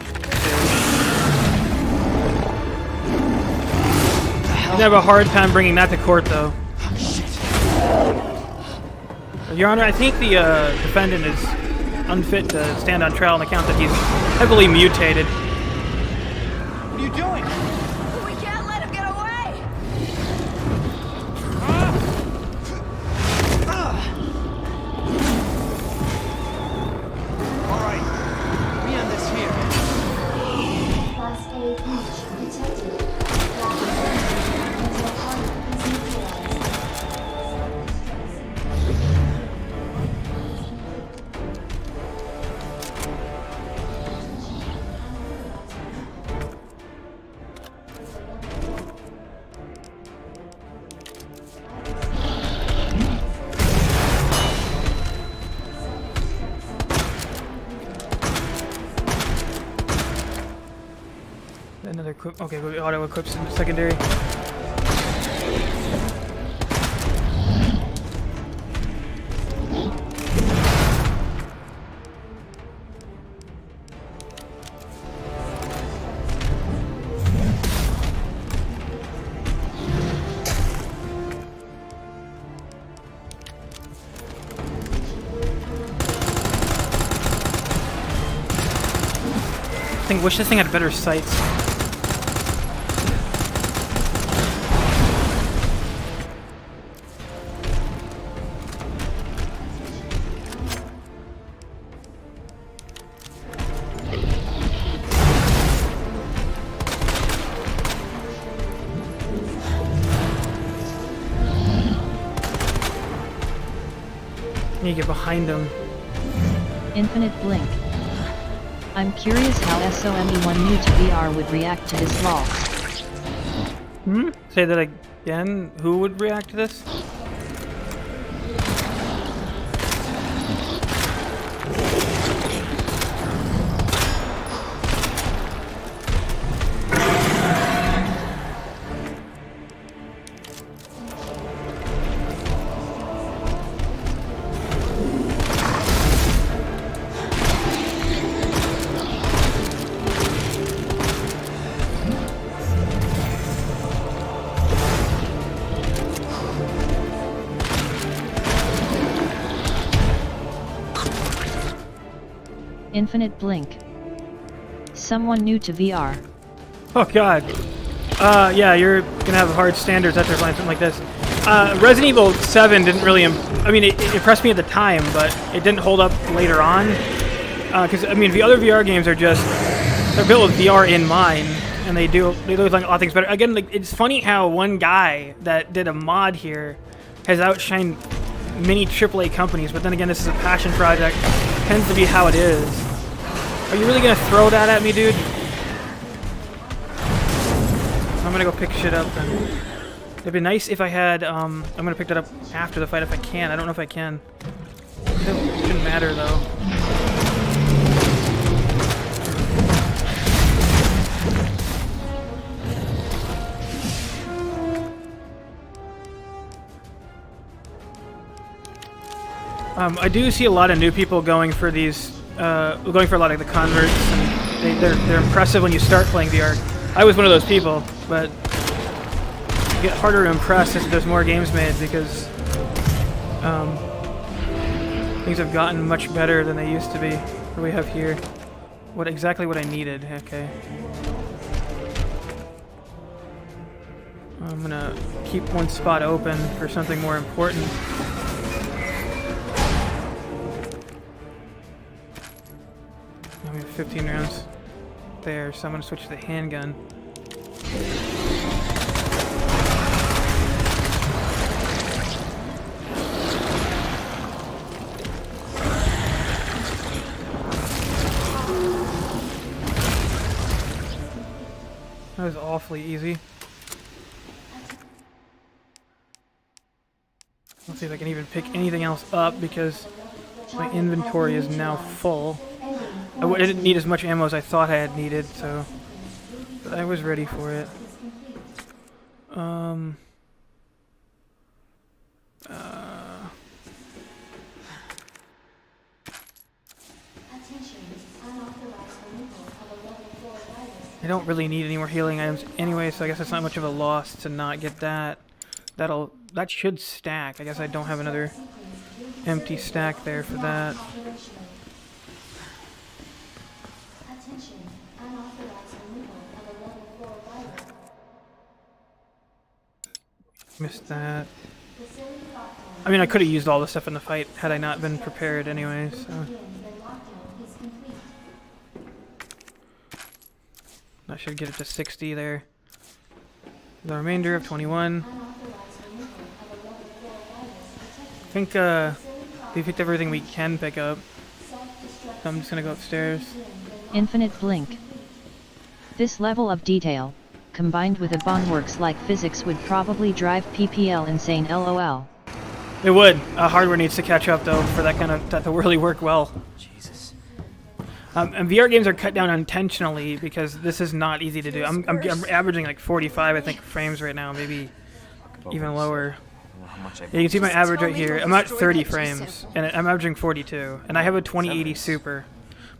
You'd have a hard time bringing that to court, though. Your Honor, I think the defendant is unfit to stand on trial on account that he's heavily mutated. What are you doing? We can't let him get away! All right, we end this here. Class A breach detected. Class A until target is neutralized. Another equip. Okay, auto equips in the secondary. Wish this thing had better sights. You get behind him. Infinite blink. I'm curious how SOME1 new to VR would react to this law. Say that again. Who would react to this? Infinite blink. Someone new to VR. Oh god. Yeah, you're gonna have hard standards after playing something like this. Resident Evil 7 didn't really, I mean, it impressed me at the time, but it didn't hold up later on. Because, I mean, the other VR games are just, they're built with VR in mind, and they do like a lot of things better. Again, like, it's funny how one guy that did a mod here has outshined many AAA companies, but then again, this is a passion project. Tends to be how it is. Are you really gonna throw that at me, dude? I'm gonna go pick shit up then. It'd be nice if I had, I'm gonna pick that up after the fight if I can. I don't know if I can. It shouldn't matter though. I do see a lot of new people going for these, going for a lot of the converts, and they're impressive when you start playing VR. I was one of those people, but you get harder to impress as there's more games made because things have gotten much better than they used to be. What do we have here? Exactly what I needed, okay. I'm gonna keep one spot open for something more important. We have 15 rounds there, so I'm gonna switch to the handgun. That was awfully easy. Let's see if I can even pick anything else up because my inventory is now full. I didn't need as much ammo as I thought I had needed, so but I was ready for it. I don't really need any more healing items anyway, so I guess it's not much of a loss to not get that. That should stack. I guess I don't have another empty stack there for that. Missed that. I mean, I could have used all the stuff in the fight had I not been prepared anyway, so. That should get it to 60 there. The remainder of 21. I think we picked up everything we can pick up. So I'm just gonna go upstairs. Infinite blink. This level of detail, combined with a Boneworks like physics, would probably drive PPL insane, lol. It would. Hardware needs to catch up though for that to really work well. Jesus. And VR games are cut down intentionally because this is not easy to do. I'm averaging like 45, I think, frames right now, maybe even lower. Yeah, you can see my average right here. I'm at 30 frames, and I'm averaging 42, and I have a 2080 Super,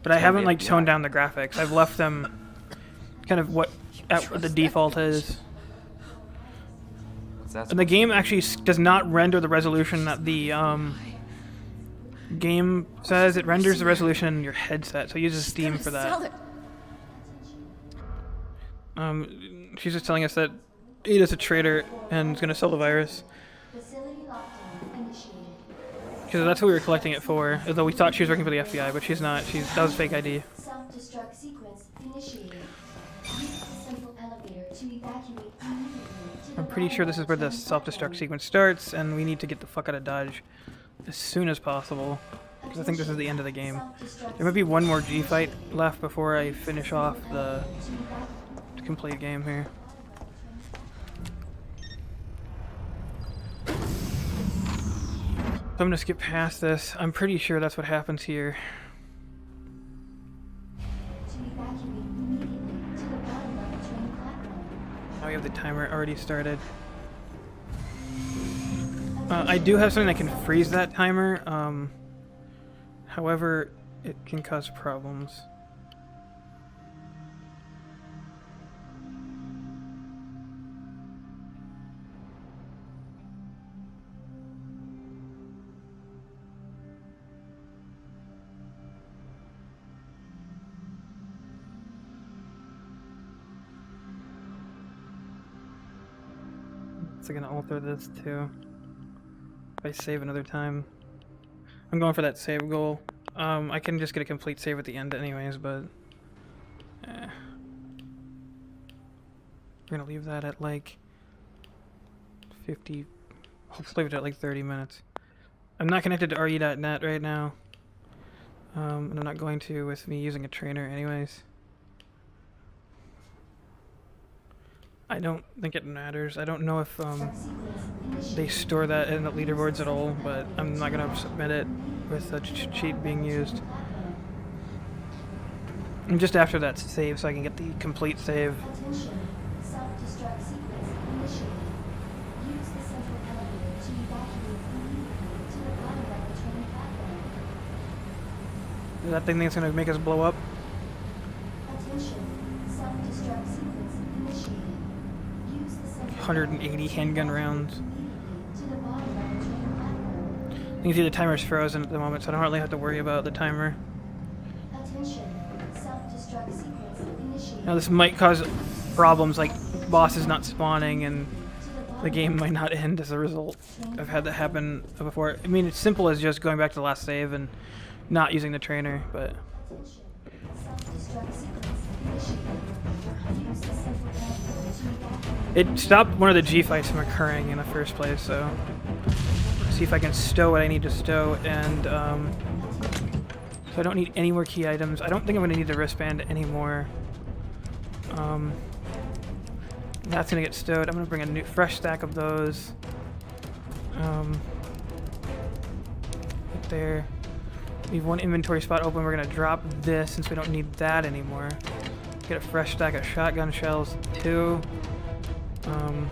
but I haven't like toned down the graphics. I've left them kind of what the default is. And the game actually does not render the resolution that the game says. It renders the resolution in your headset, so it uses Steam for that. She's just telling us that Ada's a traitor and is going to sell the virus. Because that's what we were collecting it for, although we thought she was working for the FBI, but she's not. That was fake ID. Self-destruct sequence initiated. Use the central elevator to evacuate immediately to the I'm pretty sure this is where the self-destruct sequence starts, and we need to get the fuck out of Dodge as soon as possible, because I think this is the end of the game. There might be one more G fight left before I finish off the complete game here. So I'm gonna skip past this. I'm pretty sure that's what happens here. Now we have the timer already started. I do have something that can freeze that timer. However, it can cause problems. So I'm gonna alter this too. If I save another time. I'm going for that save goal. I can just get a complete save at the end anyways, but we're gonna leave that at like 50. Let's leave it at like 30 minutes. I'm not connected to RE.net right now. And I'm not going to with me using a trainer anyways. I don't think it matters. I don't know if they store that in the leaderboards at all, but I'm not going to submit it with a cheat being used. And just after that save, so I can get the complete save. Attention. Self-destruct sequence initiated. Use the central elevator to evacuate immediately to the bottom of the train platform. Is that thing that's going to make us blow up? Attention. Self-destruct sequence initiated. 180 handgun rounds. To the bottom of the train platform. You can see the timer's frozen at the moment, so I don't really have to worry about the timer. Attention. Self-destruct sequence initiated. Now this might cause problems like bosses not spawning and the game might not end as a result. I've had that happen before. I mean, it's simple as just going back to the last save and not using the trainer, but... Self-destruct sequence initiated. Use the central elevator to evacuate. It stopped one of the G fights from occurring in the first place, so... See if I can stow what I need to stow, and so I don't need any more key items. I don't think I'm going to need the wristband anymore. That's gonna get stowed. I'm gonna bring a new, fresh stack of those. Right there. Leave one inventory spot open. We're gonna drop this since we don't need that anymore. Get a fresh stack of shotgun shells too. I'm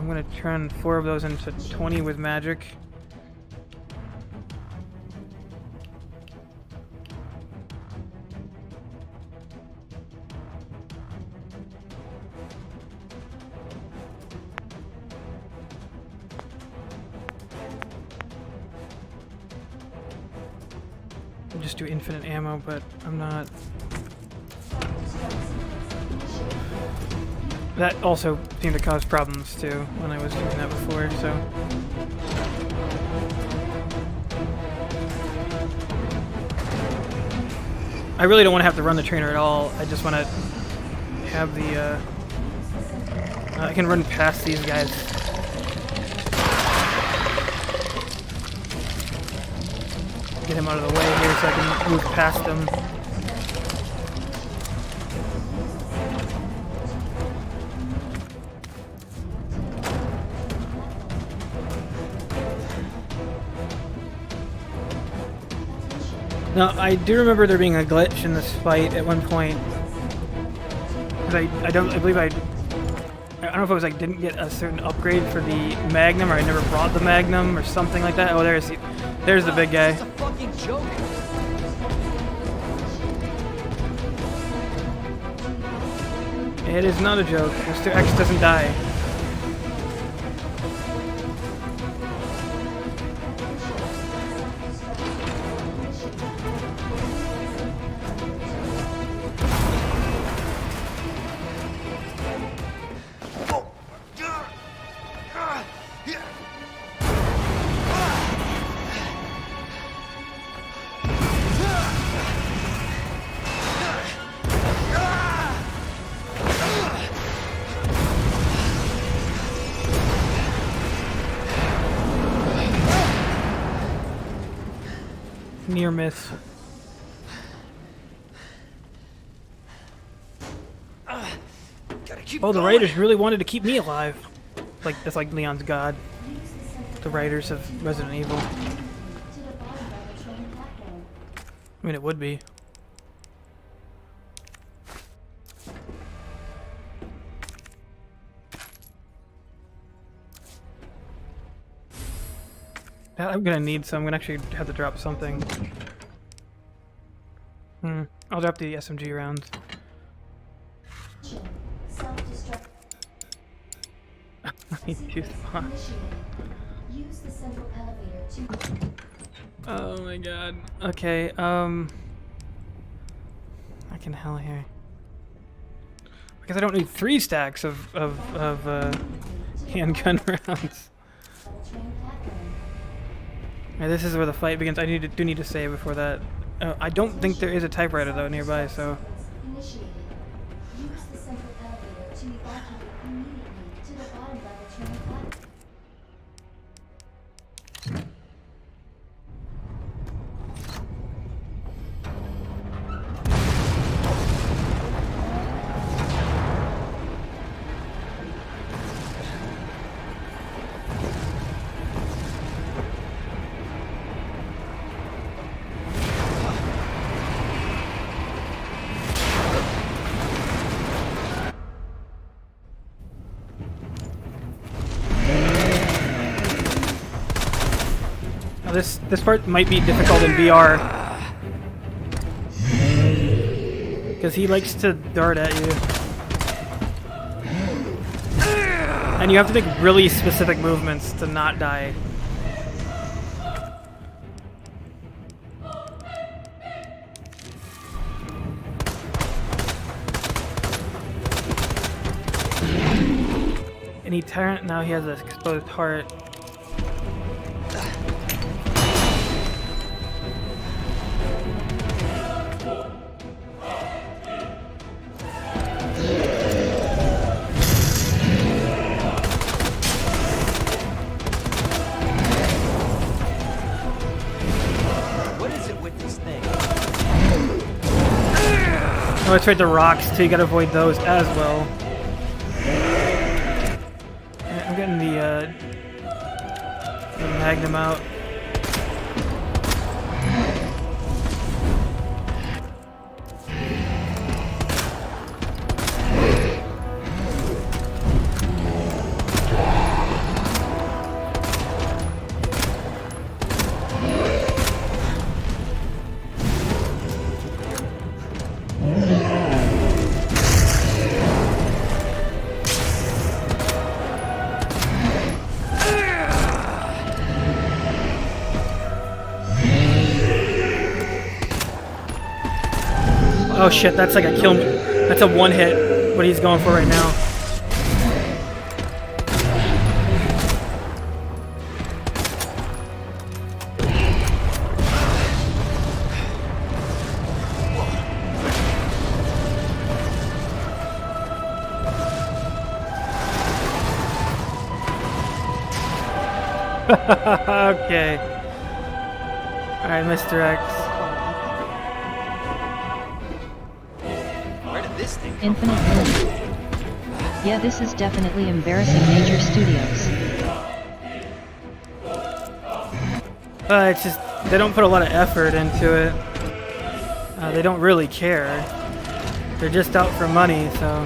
gonna turn 4 of those into 20 with magic. I'll just do infinite ammo, but I'm not. That also seemed to cause problems too when I was doing that before, so. I really don't want to have to run the trainer at all. I just want to have the, I can run past these guys. Get him out of the way here so I can move past him. Now, I do remember there being a glitch in this fight at one point. Because I believe I don't know if it was like didn't get a certain upgrade for the Magnum, or I never brought the Magnum, or something like that. Oh, there's the big guy. It's a fucking joke. It is not a joke. Mr. X doesn't die. Near miss. Oh, the writers really wanted to keep me alive. Like that's like Leon's god. The writers of Resident Evil. I mean, it would be. I'm gonna need some. I'm gonna actually have to drop something. I'll drop the SMG rounds. Self-destruct. I need two spots. Use the central elevator to. Oh my god. Okay, I can hell here. Because I don't need 3 stacks of handgun rounds. Yeah, this is where the fight begins. I do need to save before that. I don't think there is a typewriter though nearby, so. Initiated. Use the central elevator to evacuate immediately to the bottom level train platform. This part might be difficult in VR. Because he likes to dart at you. And you have to make really specific movements to not die. Any tyrant now he has an exposed heart. that's right, the rocks too. You gotta avoid those as well. I'm getting the Magnum out. Oh shit, that's like a kill. That's a one hit, what he's going for right now. Okay. Alright, Mr. X. Infinite Blink. Yeah, this is definitely embarrassing Major Studios. It's just, they don't put a lot of effort into it. They don't really care. They're just out for money, so.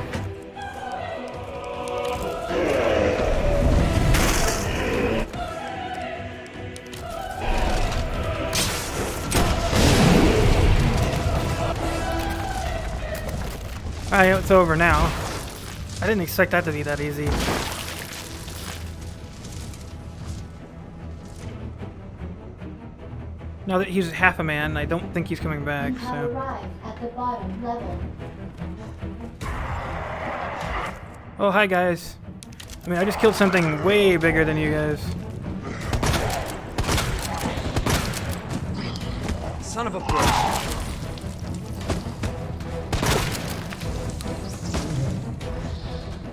Alright, it's over now. I didn't expect that to be that easy. Now that he's half a man, I don't think he's coming back, You have so. arrived at the bottom level. Oh, hi guys. I mean, I just killed something way bigger than you guys. Son of a bitch.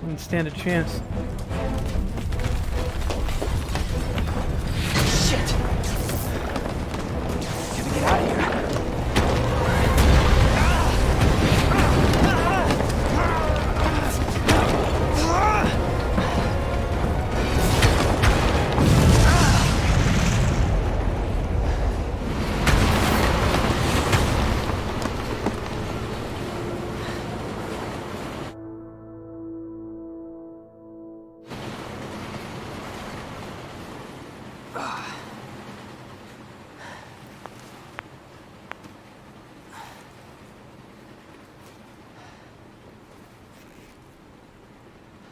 Wouldn't stand a chance. Shit! Can we get out of here?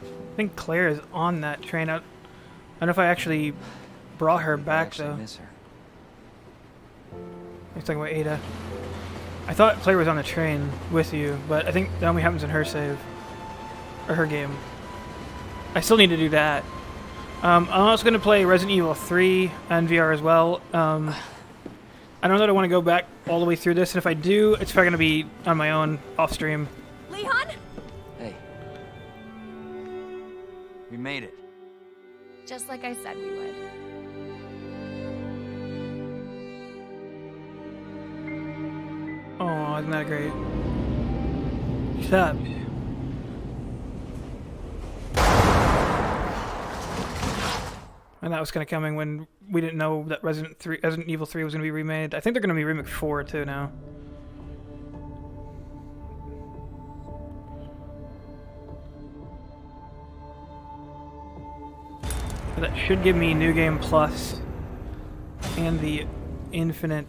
I think Claire is on that train. I don't know if I actually brought her back though. Miss her. He's talking about Ada. I thought Claire was on the train with you, but I think that only happens in her save. Or her game. I still need to do that. I'm also going to play Resident Evil 3 and VR as well. I don't know that I want to go back all the way through this, and if I do, it's probably going to be on my own, off stream. Leon? Hey. We made it. Just like I said we would. Oh, isn't that great? Shut up. And that was kind of coming when we didn't know that Resident Evil 3 was going to be remade. I think they're going to be remake 4 too now. That should give me New Game Plus and the Infinite.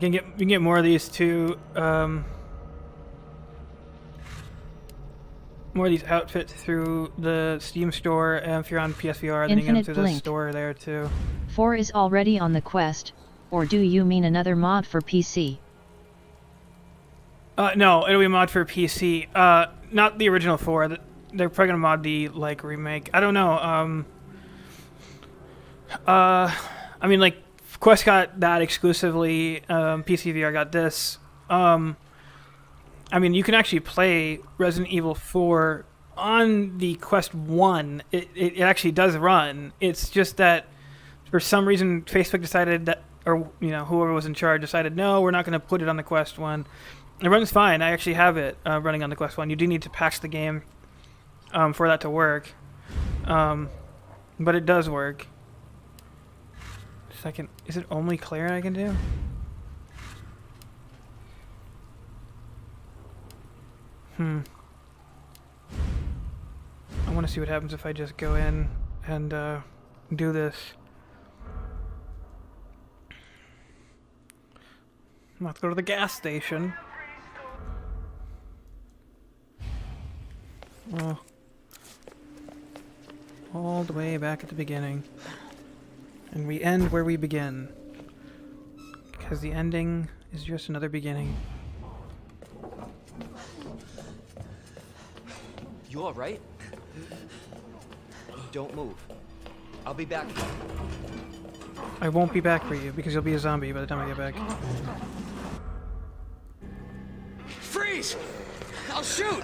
You can get more of these too. More of these outfits through the Steam store, and if you're on PSVR, then you can get them through the store there too. 4 is already on the Quest, or do you mean another mod for PC? No, it'll be a mod for PC. Not the original 4. they're probably gonna mod the like remake. I don't know. I mean, like Quest got that exclusively. PC VR got this. I mean, you can actually play Resident Evil 4 on the Quest 1. It actually does run. It's just that for some reason Facebook decided that, or whoever was in charge decided, no, we're not going to put it on the Quest 1. It runs fine. I actually have it running on the Quest 1. You do need to patch the game for that to work. But it does work. Second, is it only Claire I can do? I want to see what happens if I just go in and do this. I'm about to go to the gas station. Oh. All the way back at the beginning. And we end where we begin. Because the ending is just another beginning. You all right? Don't move. I'll be back. I won't be back for you because you'll be a zombie by the time I get back. Freeze! I'll shoot!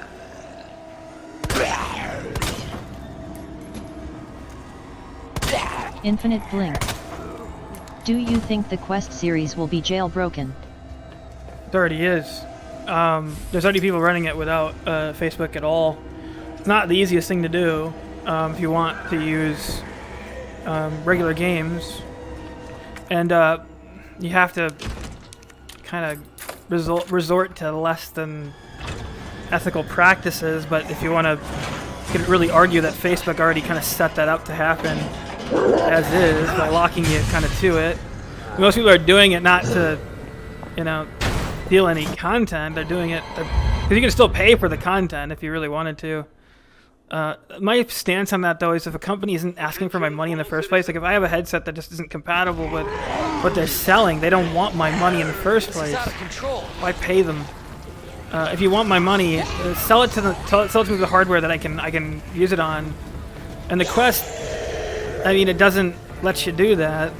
Infinite Blink. Do you think the Quest series will be jailbroken? It already is. There's already people running it without Facebook at all. It's not the easiest thing to do if you want to use regular games. And you have to kind of resort to less than ethical practices, but if you want to, you can really argue that Facebook already kind of set that up to happen as is by locking you kind of to it. Most people are doing it not to, steal any content. They're doing it because you can still pay for the content if you really wanted to. My stance on that, though, is if a company isn't asking for my money in the first place, like if I have a headset that just isn't compatible with what they're selling, they don't want my money in the first place. Why pay them? If you want my money, sell it to me with the hardware that I can use it on. And the Quest, I mean, it doesn't let you do that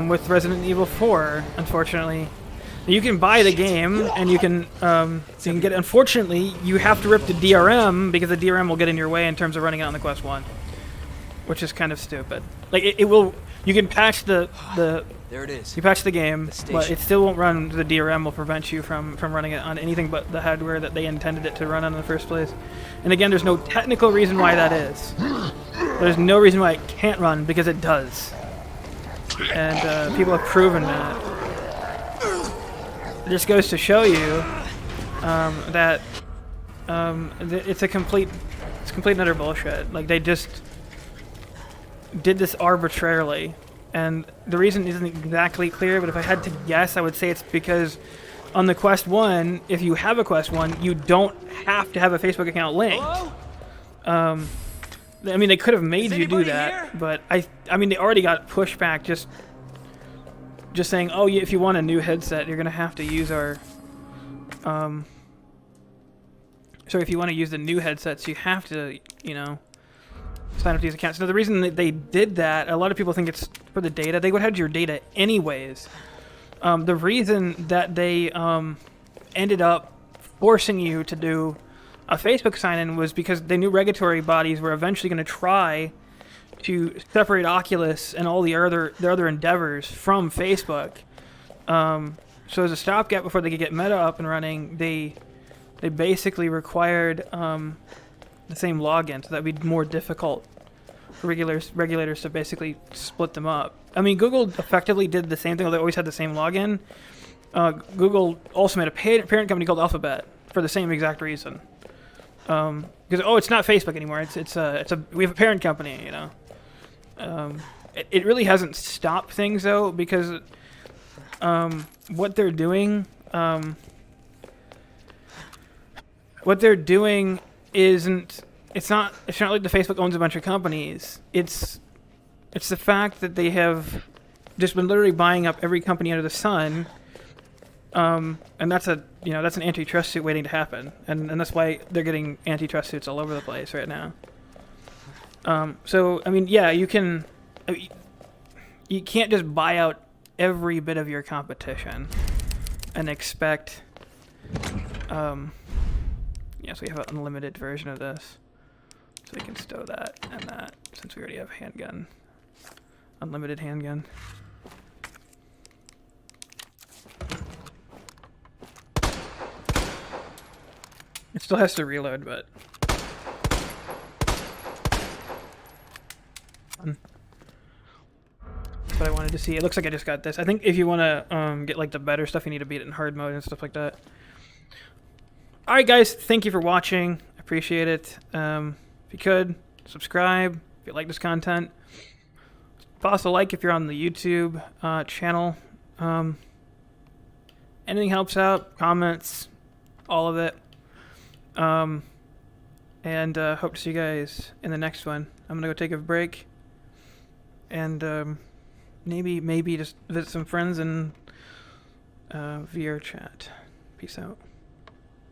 with Resident Evil 4, unfortunately. You can buy the game, and you can get it. Unfortunately, you have to rip the DRM, because the DRM will get in your way in terms of running it on the Quest 1. Which is kind of stupid. Like, it will... You can patch the There it is. you patch the game, but it still won't run. The DRM will prevent you from running it on anything but the hardware that they intended it to run on in the first place. And again, there's no technical reason why that is. There's no reason why it can't run, because it does. And people have proven that. It just goes to show you that it's complete and utter bullshit. Like, they just did this arbitrarily, and the reason isn't exactly clear, but if I had to guess, I would say it's because on the Quest 1, if you have a Quest 1, you don't have to have a Facebook account linked. I mean, they could have made you do that, but I mean, they already got pushback just saying, oh, if you want a new headset, you're gonna have to use our so if you want to use the new headsets, you have to, sign up to use accounts. Now, the reason that they did that, a lot of people think it's for the data. They would have your data anyways. The reason that they ended up forcing you to do a Facebook sign-in was because they knew regulatory bodies were eventually going to try to separate Oculus and all their other endeavors from Facebook. So as a stopgap before they could get Meta up and running, they basically required the same login, so that would be more difficult for regulators to basically split them up. I mean, Google effectively did the same thing, although they always had the same login. Google also made a parent company called Alphabet for the same exact reason. Because it's not Facebook anymore. We have a parent company, It really hasn't stopped things though, because what they're doing isn't. It's not like the Facebook owns a bunch of companies. It's the fact that they have just been literally buying up every company under the sun, And that's a that's an antitrust suit waiting to happen, and that's why they're getting antitrust suits all over the place right now. So I mean, yeah, you can. I mean, you can't just buy out every bit of your competition and expect. Yeah, so we have an unlimited version of this, so we can stow that and that since we already have handgun, unlimited handgun. It still has to reload, but that's what I wanted to see. It looks like I just got this. I think if you want to get like the better stuff, you need to beat it in hard mode and stuff like that. All right, guys, thank you for watching. I appreciate it. If you could subscribe if you like this content. Toss a like if you're on the YouTube channel. Anything helps out. Comments, all of it. And hope to see you guys in the next one. I'm gonna go take a break, and maybe just visit some friends in VR chat. Peace out.